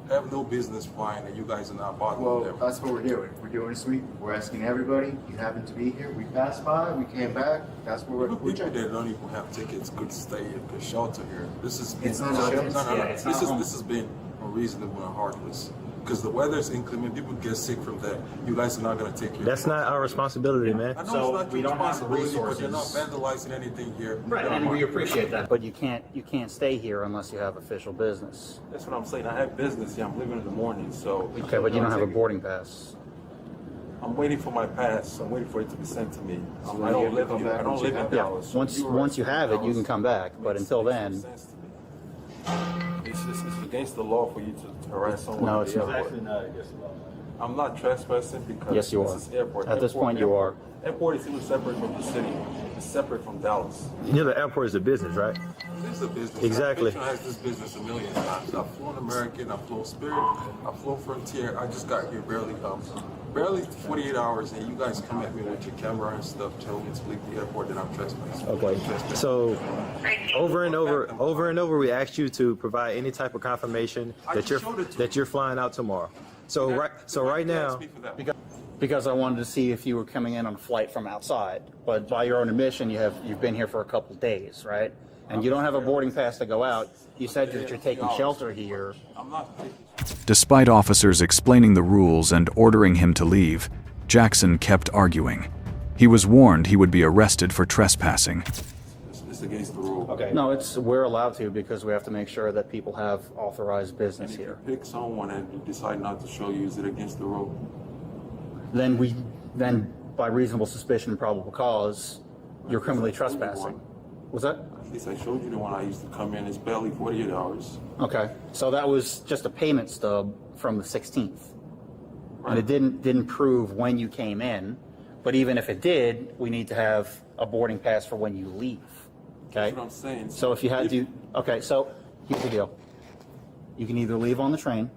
have no business flying, and you guys are not bothering them. That's what we're doing. We're doing a sweep. We're asking everybody. You happen to be here. We passed by. We came back. That's where we're people that don't even have tickets could stay and could shelter here. This is It's not a shelter. This has been unreasonable and heartless. Because the weather is inclement, people get sick from that. You guys are not going to take care of it. That's not our responsibility, man. I know So it's not we your don't have the responsibility, but you're not resources. vandalizing anything here. Right, and we appreciate that. But you can't stay here unless you have official business. That's what I'm saying. I have business here. I'm leaving in the morning, so. Okay, but you don't have a boarding pass. I'm waiting for my pass. I'm waiting for it to be sent to me. So I don't live here. I don't live in Dallas. Once you have it, you can come back. But until then, It's against the law for you to harass someone. No, at it's the not. airport. Actually not against the law. I'm not trespassing because Yes, you are. this is airport. At this point, you are. Airport is even separate from the city. It's separate from Dallas. You know the airport is a business, right? This is a business. Exactly. I've has this business a million times. I've flown American, I've flown Spirit, I've flown Frontier. I just got here barely 48 hours, and you guys come at me with your camera and stuff, telling me to leave the airport, that I'm trespassing. Okay. So over and over, we asked you to provide any type of confirmation that you're flying out tomorrow. So right now, because I wanted to see if you were coming in on a flight from outside. But by your own admission, you've been here for a couple of days, right? And you don't have a boarding pass to go out. You said that you're taking shelter here. I'm not taking. Despite officers explaining the rules and ordering him to leave, Jackson kept arguing. He was warned he would be arrested for trespassing. It's against the rule. Okay. No, we're allowed to because we have to make sure that people have authorized business And if here. you pick someone and you decide not to show you, is it against the rule? Then by reasonable suspicion and probable cause, you're criminally trespassing. Was that? At least I showed you the one I used to come in. It's barely 48 hours. Okay, so that was just a payment stub from the 16th, and it didn't prove when you came in. But even if it did, we need to have a boarding pass for when you leave. Okay. That's what I'm saying. So if you had to, okay, so here's the deal. You can either leave on the train.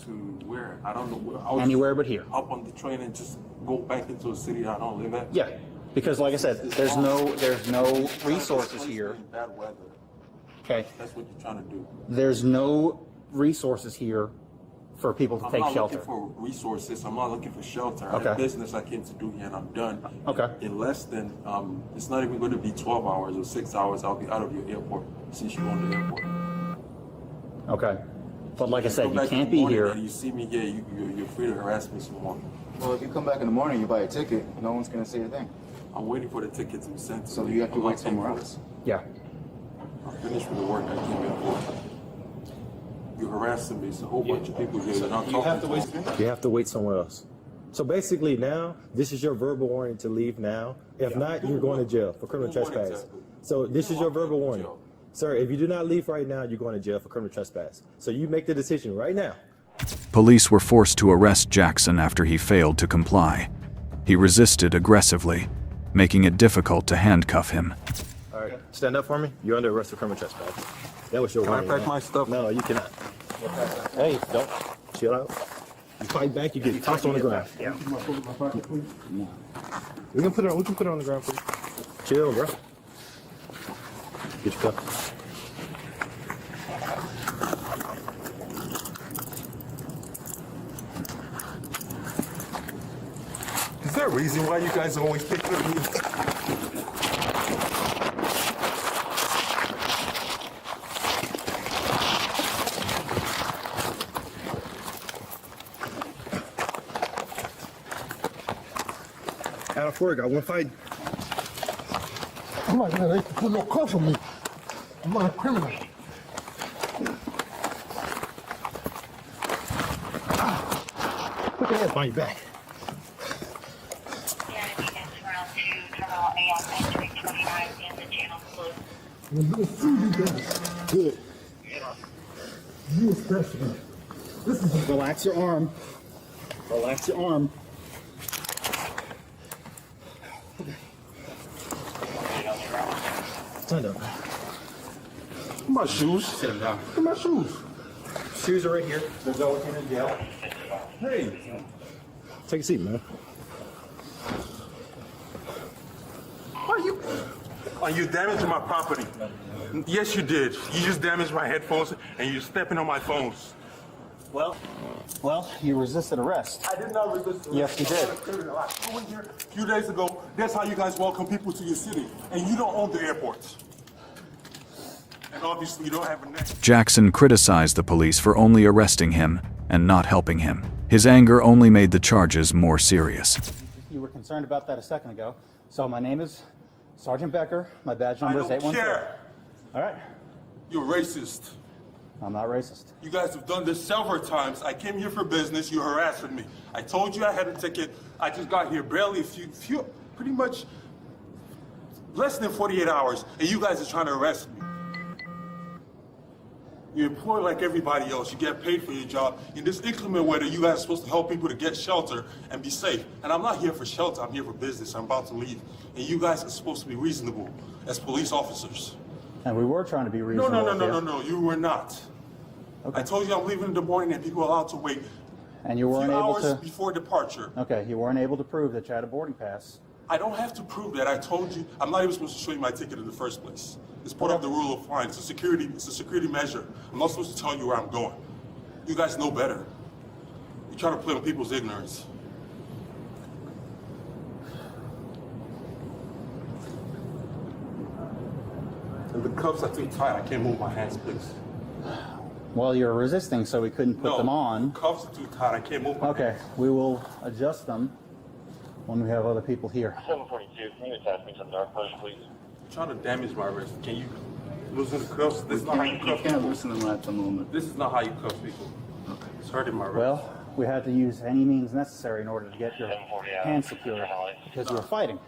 To where? I don't know where. Anywhere but here. Up on the train and just go back into a city I don't live at? Yeah. Because like I said, there's no resources here. Bad weather. Okay. That's what you're trying to do. There's no resources here for people to take shelter. I'm not looking for resources. I'm not looking for shelter. I Okay. have business I came to do here and I'm done. Okay. In less than, it's not even going to be 12 hours or 6 hours. I'll be out of your airport since you own the airport. Okay. But like I said, Come you back in can't the be morning here. and you see me here, you're free to harass me some more. Well, if you come back in the morning, you buy a ticket, no one's going to say a thing. I'm waiting for the ticket to be sent to So me. you have to I'm wait not paying somewhere for else. Yeah. I'm finished with the work I came here for. You're harassing me. It's a whole bunch of people here. You're not You have to talking wait. You have to wait somewhere else. So basically, now this is your verbal warning to leave now. If not, you're going to jail for criminal trespass. So this is your verbal warning, sir. If you do not leave right now, you're going to jail for criminal trespass. So you make the decision right now. Police were forced to arrest Jackson after he failed to comply. He resisted aggressively, making it difficult to handcuff him. All right, stand up for me. You're under arrest for criminal trespass. That was your warning. Can I pack man. my stuff? No, you cannot. Hey, don't. Chill out. You fight back, you get tossed on the ground. Yeah. We can put it on the ground for you. Chill, bro. Get your cup. Is there a reason why you guys always pick with me? Out of work, I want to fight. I'm not gonna put no cuffs on me. I'm not a criminal. Put your hands behind your back. Good. You especially. This is Relax your arm. Relax your arm. Stand up. My shoes. Sit him down. Look at my shoes. Shoes are right here. They're going in jail. Hey. Take a seat, man. Are you damaging my property? Yes, you did. You just damaged my headphones and you're stepping on my phones. Well, you resisted arrest. I did not resist arrest. Yes, you did. I flew in here a few days ago. That's how you guys welcome people to your city. And you don't own the airport. And obviously you don't have a neck. Jackson criticized the police for only arresting him and not helping him. His anger only made the charges more serious. You were concerned about that a second ago. So my name is Sergeant Becker. My badge number is 814. I don't care. All right. You're racist. I'm not racist. You guys have done this several times. I came here for business. You're harassing me. I told you I had a ticket. I just got here barely pretty much less than 48 hours, and you guys are trying to arrest me. You're employed like everybody else. You get paid for your job. In this inclement weather, you guys are supposed to help people to get shelter and be safe. And I'm not here for shelter. I'm here for business. I'm about to leave. And you guys are supposed to be reasonable as police officers. And we were trying to be reasonable. No. You were not. Okay. I told you I'm leaving in the morning and people are allowed to wait And you weren't a few able hours to. before departure. Okay, you weren't able to prove that you had a boarding pass. I don't have to prove that. I told you I'm not even supposed to show you my ticket in the first place. It's part of the rule of flying. It's a security measure. I'm not supposed to tell you where I'm going. You guys know better. You're trying to play on people's ignorance. And the cuffs are too tight. I can't move my hands, please. Well, you're resisting, so we couldn't put them on. Cuffs are too tight. I can't move my Okay, we will adjust them when we have other people here. 742, can you attach me to the dark post, please? You're trying to damage my wrist. Can you loosen the cuffs? This is not how you cuff people. can't loosen them at the moment. This is not how you cuff people. Okay. It's hurting my wrist. Well, we had to use any means necessary in order to get your hands secure because you were fighting.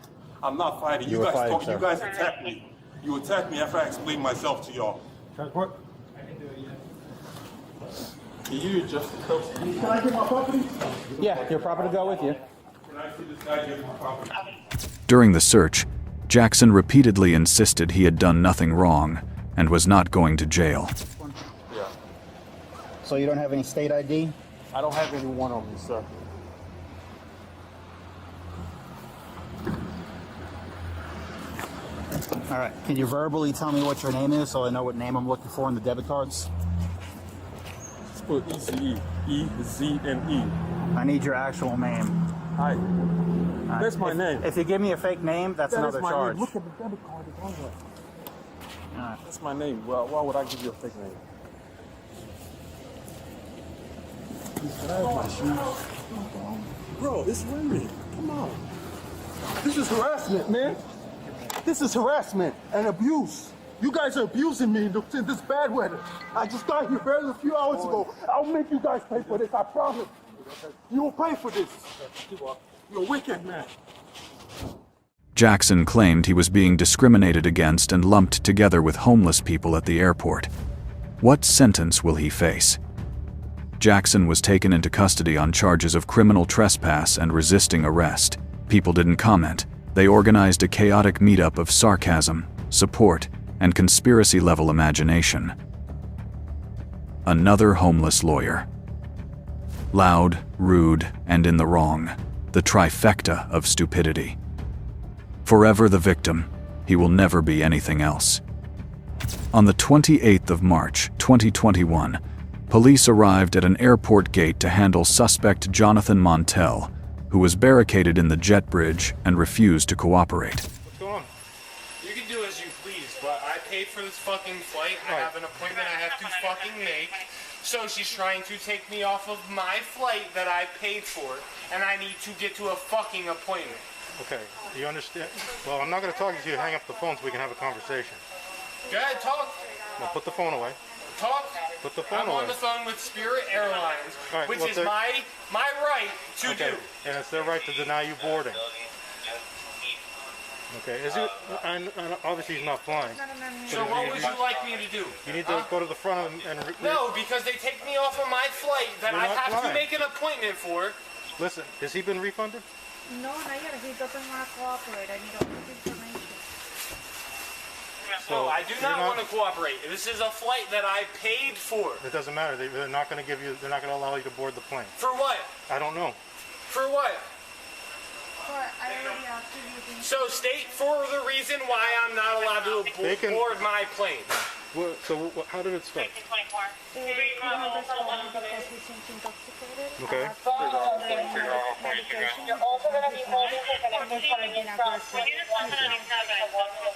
I'm not fighting. You You were guys fighting, you guys attacked me. You attacked me after I explained myself to y'all. Transport? Can you adjust the cuffs? Can I get my property? Yeah, your property go with you. Can I see this guy get my property? During the search, Jackson repeatedly insisted he had done nothing wrong and was not going to jail. Yeah. So you don't have any state ID? I don't have anyone on me, sir. All right. Can you verbally tell me what your name is so I know what name I'm looking for in the debit cards? Put E-C-E. E-Z-N-E. I need your actual name. Hi. That's my name. If you give me a fake name, that's another charge. Name. Look at the debit card. It's on there. That's my name. Well, why would I give you a fake name? Can I have my shoes? Bro, it's raining. Come on. This is harassment, man. This is harassment and abuse. You guys are abusing me in this bad weather. I just got here barely a few hours ago. I'll make you guys pay for this, I promise. You will pay for this. You're a wicked man. Jackson claimed he was being discriminated against and lumped together with homeless people at the airport. What sentence will he face? Jackson was taken into custody on charges of criminal trespass and resisting arrest. People didn't comment. They organized a chaotic meetup of sarcasm, support, and conspiracy-level imagination. Another homeless lawyer. Loud, rude, and in the wrong. The trifecta of stupidity. Forever the victim, he will never be anything else. On the 28th of March, 2021, police arrived at an airport gate to handle suspect Jonathan Montel, who was barricaded in the jet bridge and refused to cooperate. What's going on? You can do as you please, but I paid for this fucking flight. I have an appointment I have to fucking make. So she's trying to take me off of my flight that I paid for, and I need to get to a fucking appointment. Okay, you understand? Well, I'm not going to talk to you. Hang up the phone so we can have a conversation. Go ahead, talk. Now put the phone away. Talk. Put the phone I'm away. on the phone with Spirit Airlines, right, which well, is my right to do. And it's their right to deny you boarding. Okay, is it? And obviously he's not flying. So what would you like me to do? You need to go to the front and... No, because they take me off of my flight that You're I not have flying. to make an appointment for. Listen, has he been refunded? No, not yet. He doesn't want to cooperate. I need all the information. No, I do not want to cooperate. This is a flight that I paid for. It doesn't matter. They're not going to give you. They're not going to allow you to board the plane. For what? I don't know. For what? I already asked you. So state for the reason why I'm not allowed to board my plane. So how did it start? Okay.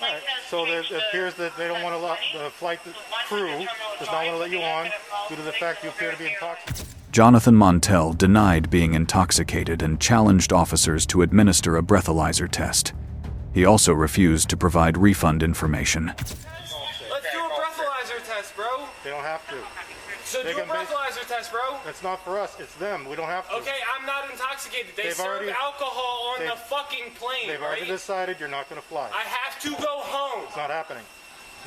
Right. So it appears that they don't want to let the flight crew does not want to let you on due to the fact you appear to be intoxicated. Jonathan Montel denied being intoxicated and challenged officers to administer a breathalyzer test. He also refused to provide refund information. Let's do a breathalyzer test, bro. They don't have to. So do a breathalyzer test, bro. It's not for us. It's them. We don't have to. Okay, I'm not intoxicated. They serve alcohol on the fucking plane, They've already decided you're not going to fly. I have to go home. It's not happening.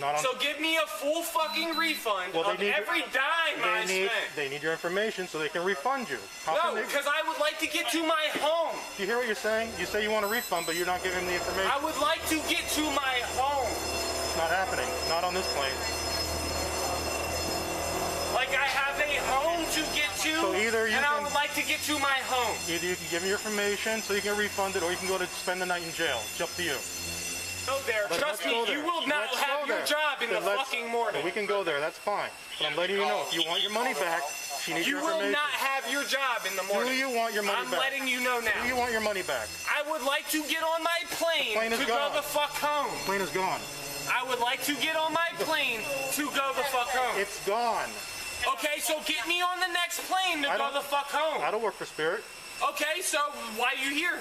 Not on. So give me a full fucking refund of every dime I spent. They need your information so they can refund you. No, because I would like to get to my home. Do you hear what you're saying? You say you want a refund, but you're not giving the information. I would like to get to my home. It's not happening. Not on this plane. Like I have a home to get to, so and I would like to get to my home. Either you can give me your information so you can refund it, or you can go to spend the night in jail. It's up to you. Go there. Trust me, you will not have your job in the fucking morning. We can go there. That's fine. But I'm letting you know, if you want your money back, she needs your information. You will not have your job in the morning. Do you want your money back? I'm letting you know now. Do you want your money back? I would like to get on my plane to go the fuck home. The plane is gone. I would like to get on my plane to go the fuck home. It's gone. Okay, so get me on the next plane to go the fuck home. I don't work for Spirit. Okay, so why are you here?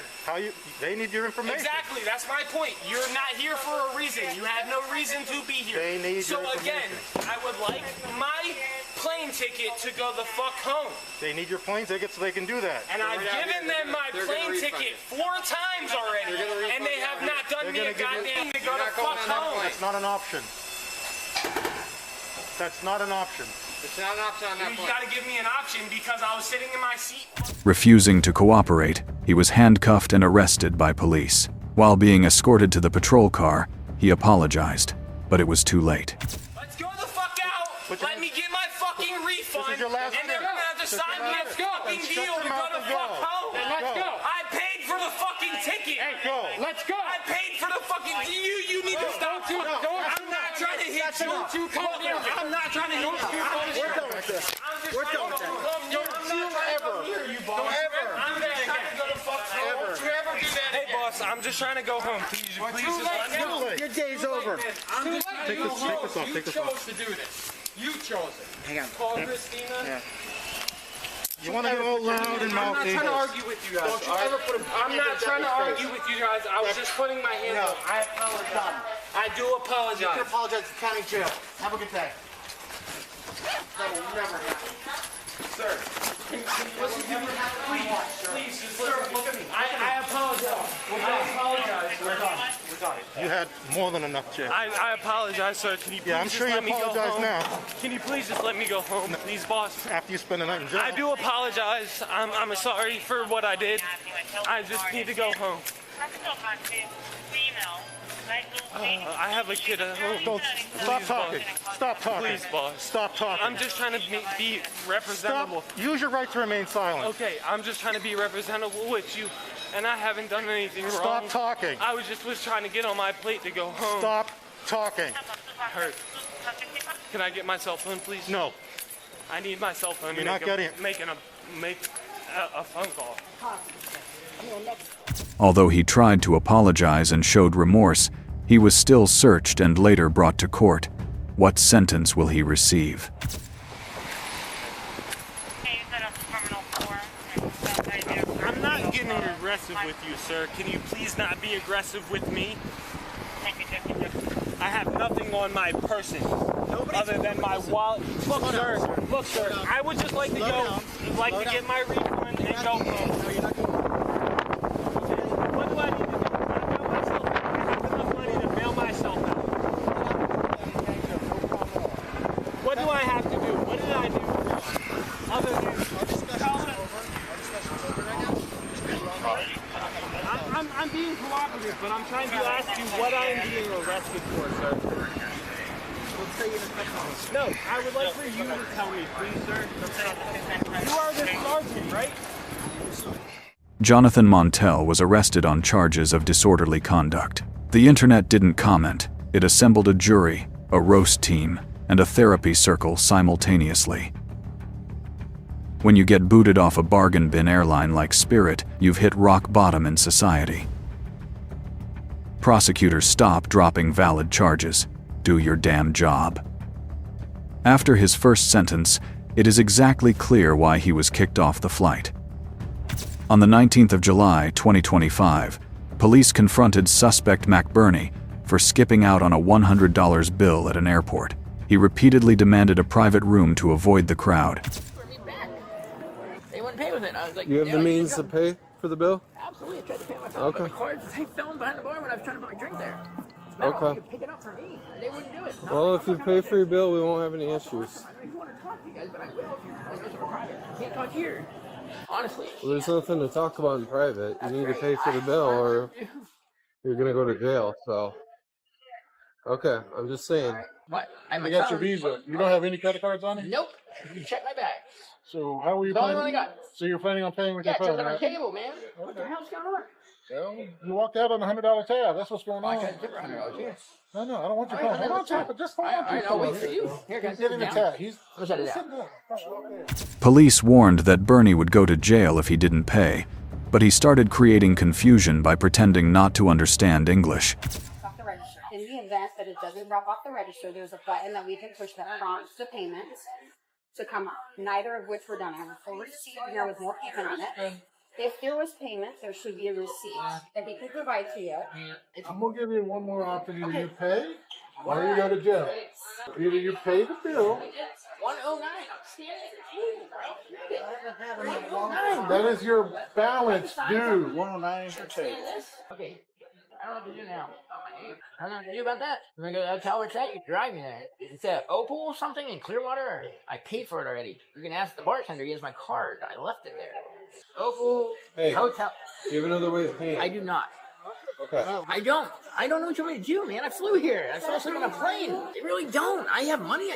They need your information. Exactly, that's my point. You're not here for a reason. You have no reason to be here. They need so your again, I would like my plane ticket to go the fuck home. They need your plane ticket so they can do that. And I've given them my plane ticket 4 times already, and they have not done me a goddamn to go the fuck home. That's not an option. That's not an option. It's not an option on that point. You gotta give me an option because I was sitting in my seat. Refusing to cooperate, he was handcuffed and arrested by police. While being escorted to the patrol car, he apologized, but it was too late. Let's go the fuck out. Let me get my fucking refund. And then we're gonna have to sign me a fucking deal to go the fuck home. Let's go. I paid for the fucking ticket. Hey, go. Let's go. I paid for the fucking. You need to stop. I'm not trying to hit you. I'm not trying to hit you. We're done with this. We're done with this. Hey boss, I'm just trying to go home. Please just let me go. Your day's over. Take this off. You chose to do this. You chose it. Hang on. Call Christina. Yeah. You want to go loud and mouthy? I'm not trying to argue with you guys. I'm not trying to argue with you guys. I was just putting my hands up. I apologize. I do apologize. You can apologize to county jail. Have a good day. That will never happen. Sir, please, sir, look at me. I apologize. I apologize. We're done. You had more than enough, Jay. I apologize, sir. Can you please I'm sure you let me go apologize home? now. Can you please just let me go home, please, boss? After you spend the night in jail. I do apologize. I'm sorry for what I did. I just need to go home. I have a kid at home. Don't stop talking. Stop talking. Please, boss. Stop talking. I'm just trying to be representable. Stop. Use your right to remain silent. Okay, I'm just trying to be representable with you, and I haven't done anything wrong. Stop talking. I was trying to get on my plate to go home. Stop talking. Hurt. Can I get my cell phone, please? No. I need my cell phone. You're not getting it. Make a phone call. Although he tried to apologize and showed remorse, he was still searched and later brought to court. What sentence will he receive? I'm not getting aggressive with you, sir. Can you please not be aggressive with me? I have nothing on my person other than my wallet. Look, sir. I would just like to get my refund and go home. What do I need to do? I have enough money to bail myself out. What do I have to do? What did I do? Other than I'm being cooperative, but I'm trying to ask you what I'm being arrested for, sir. No, I would like for you to tell me, please, sir. You are the sergeant, right? Jonathan Montel was arrested on charges of disorderly conduct. The internet didn't comment. It assembled a jury, a roast team, and a therapy circle simultaneously. When you get booted off a bargain bin airline like Spirit, you've hit rock bottom in society. Prosecutors stop dropping valid charges. Do your damn job. After his first sentence, it is exactly clear why he was kicked off the flight. On the 19th of July, 2025, police confronted suspect McBurney for skipping out on a $100 bill at an airport. He repeatedly demanded a private room to avoid the crowd. They wouldn't pay with it. I was like, you have the means to pay for the bill? Absolutely. I tried to pay myself. Okay. My card fell behind the bar when I was trying to buy a drink there. Okay. You could pick it up for me. They wouldn't do it. Well, if you pay for your bill, we won't have any issues. I don't want to talk to you guys, but I will if you're private. I can't talk here. Honestly. Well, there's nothing to talk about in private. You need to pay for the bill or you're going to go to jail, so. Okay, I'm just saying. What? I got your Visa. You don't have any credit cards on it? Nope. You check my bag. So how are you the only planning? one I got. So you're planning on paying with your your phone? phone? Yeah, it's on the table, man. What the hell's going on? Well, you walked out on a $100 tab. That's what's going on. I tried to give her $100 here. No, I don't want your phone. Hold on, tap it. Just hold on. I'll wait for you. Here, guys. Get in the tab. He's shut it down. Police warned that Bernie would go to jail if he didn't pay, but he started creating confusion by pretending not to understand English. Off the register. In the event that it doesn't drop off the register, there's a button that we can push that prompts the payment to come up. Neither of which were done. I have a full receipt here with more payment on it. If there was payment, there should be a receipt that we can provide to you. I'm going to give you one more option. Either you pay or you go to jail. Either you pay the bill. 109. That is your balance due. 109 for pay. Okay. I don't know what to do now. I don't know what to do about that. I'm going to go to tell where it's at. You drive me there. It's at Opal or something in Clearwater. I paid for it already. You can ask the bartender. He has my card. I left it there. Opal Hey, Hotel. you have another way of paying. I do not. Okay. I don't know what you want me to do, man. I flew here. I fell asleep on a plane. I really don't. I have money.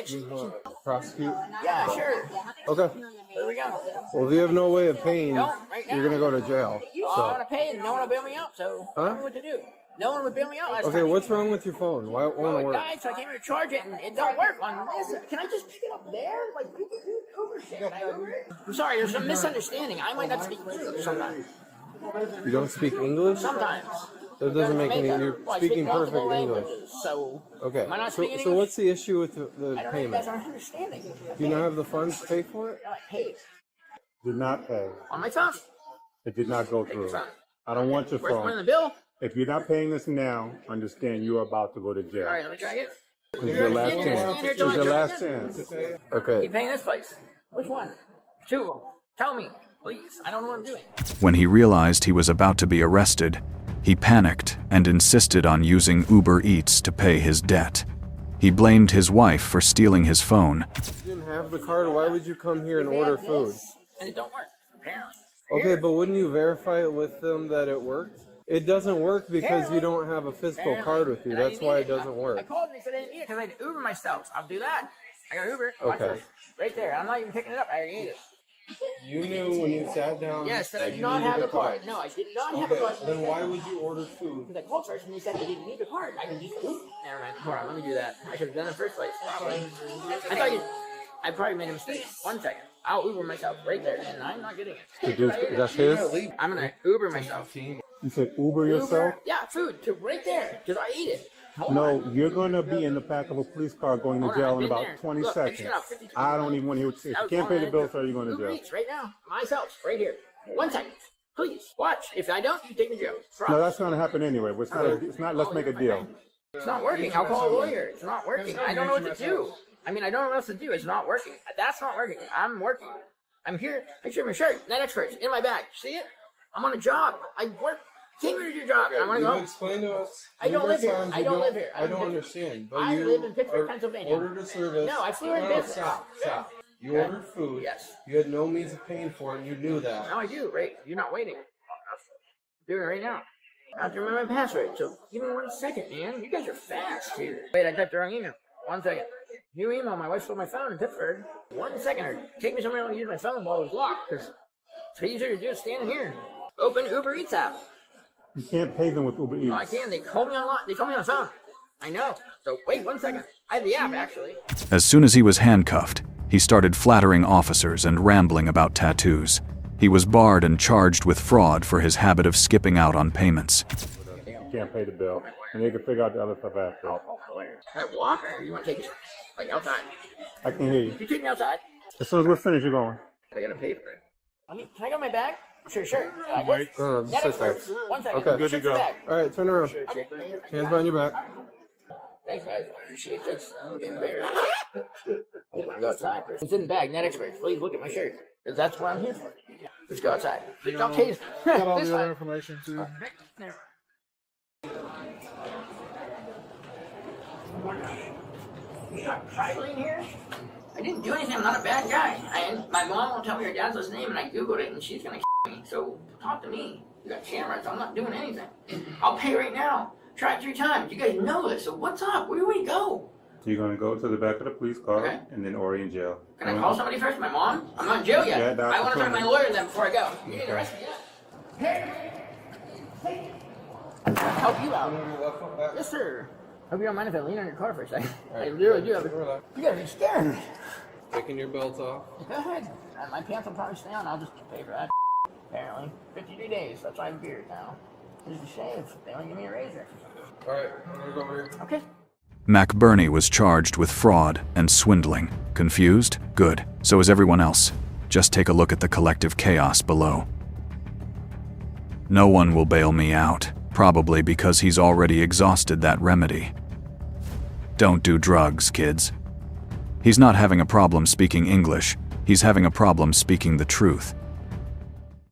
Prosecute? Yeah, sure. Okay. There we go. Well, if you have no way of paying, No, right now. you're going to go to jail. I want to pay and no one will bail me out, so I Huh? don't know what to do. No one would bail me out last Okay, time. what's wrong with your phone? Why it won't It work? died, so I came here to charge it, and it don't work on this. Can I just pick it up there? Like, you can do Uber shit. Can I Uber it? I'm sorry, there's some misunderstanding. I might not speak English sometimes. You don't speak English? Sometimes. That doesn't make any. You're Well, I speak speaking perfect multiple English. languages, so Okay. am I not So, speaking so English? what's the issue with the I don't know if you payment? guys aren't understanding. Do you not have the funds to pay for it? I paid Did not pay. on my phone. It did not go through. phone. I don't want your Where's the money in phone. the bill? If you're not paying this now, understand you are about to go to jail. All right, let me try it. This is your last chance. This is your last chance. Okay. You paying this place? Which one? Two of them. Tell me, please. I don't know what I'm doing. When he realized he was about to be arrested, he panicked and insisted on using Uber Eats to pay his debt. He blamed his wife for stealing his phone. You didn't have the card. Why would you come here and order food? And it don't work, apparently. Okay, but wouldn't you verify it with them that it worked? It doesn't work because you don't have a physical card with you. And I That's didn't why need it doesn't I work. called and they said I didn't need it because I had to Uber myself. I'll do that. I got Uber. Watch Okay. this. Right there. I'm not even picking it up. I already ate it. You knew when you sat down. Yes, that I that did you not needed have a the card. No, I did not have the card. Then why would you order food? Because I called first and they said I didn't need the card. I can just Never mind. Hold on, let me do that. I should have done it in the first place. I thought you. I probably made a mistake. 1 second. I'll Uber myself right there, and I'm not getting it. That's his? I'm gonna Uber myself. You said Uber yourself? Yeah, food to right there because I ate it. Hold No, on. you're going to be in the back of a police car going to Hold on, jail I've in been about there. 20 Look, I just seconds. got 50 I don't even want to hear what you say. If you can't pay the bill, sir, you're going to Uber jail. Eats right now, myself, right here. 1 second, please watch. If I don't, you take me to jail. No, that's going to happen anyway. But it's not. Let's make a deal. It's not working. I'll call a lawyer. It's not working. I don't know what to do. I mean, I don't know what else to do. It's not working. That's not working. I'm working. I'm here. Picture of my shirt. Net experts in my bag. See it? I'm on a job. I work. Came here to do a job. I want to go home. Explain to us. I don't live here. numerous times I you don't live here. I don't understand. But I you live in Pittsburgh, are- Pennsylvania. Ordered a service. No, I flew in business. Stop. You Okay. ordered food. Yes. You had no means of paying for it, and you knew that. Now I do, right? You're not waiting. I'm doing it right now. I have to remember my password, so give me 1 second, man. You guys are fast here. Wait, I typed the wrong email. 1 second. New email. My wife stole my phone in Pittsburgh. 1 second. Or take me somewhere to use my phone while it was locked, because it's easier to do standing here. Open Uber Eats app. You can't pay them with Uber Eats. No, I can. They called me online. They called me on the phone. I know. So wait 1 second. I have the app, actually. As soon as he was handcuffed, he started flattering officers and rambling about tattoos. He was barred and charged with fraud for his habit of skipping out on payments. You can't pay the bill. And they can figure out the other stuff after. Can I walk, or you want to take it like outside? I can hear you. You take me outside? As soon as we're finished, you're going. I gotta pay for it. Can I go my bag? Sure. Wait. Net Sit there. experts. 1 second. Okay. Good to go. All right, turn around. Okay. Hands behind your back. Thanks, guys. I appreciate this. I'm getting embarrassed. I just want to go outside. It's in the bag. Net experts. Please look at my shirt. Because that's what I'm here for. Let's go outside. Please don't tase me. Got all This the other way. information too. Trifling here? I didn't do anything. I'm not a bad guy. My mom won't tell me her dad's last name, and I googled it, and she's gonna me. So talk to me. You got cameras. I'm not doing anything. I'll pay right now. Try it 3 times. You guys know this. So what's up? Where do we go? So you're going to go to the back of the police car Okay. and then Ori in jail. Can I call somebody first? My mom? I'm not in jail yet. Yeah, that's I want to talk to my fine. lawyer then before I go. You need to arrest me yet? Help you out. Yes, sir. Hope you don't mind if I lean on your car for a second. I literally do. You gotta be scared. Taking your belt off. Go ahead. My pants will probably stay on. I'll just pay for that. Apparently. 53 days. That's why I'm beard now. Just a shave. They only give me a razor. All right, I'm gonna go over here. Okay. McBurney was charged with fraud and swindling. Confused? Good. So is everyone else. Just take a look at the collective chaos below. No one will bail me out, probably because he's already exhausted that remedy. Don't do drugs, kids. He's not having a problem speaking English. He's having a problem speaking the truth.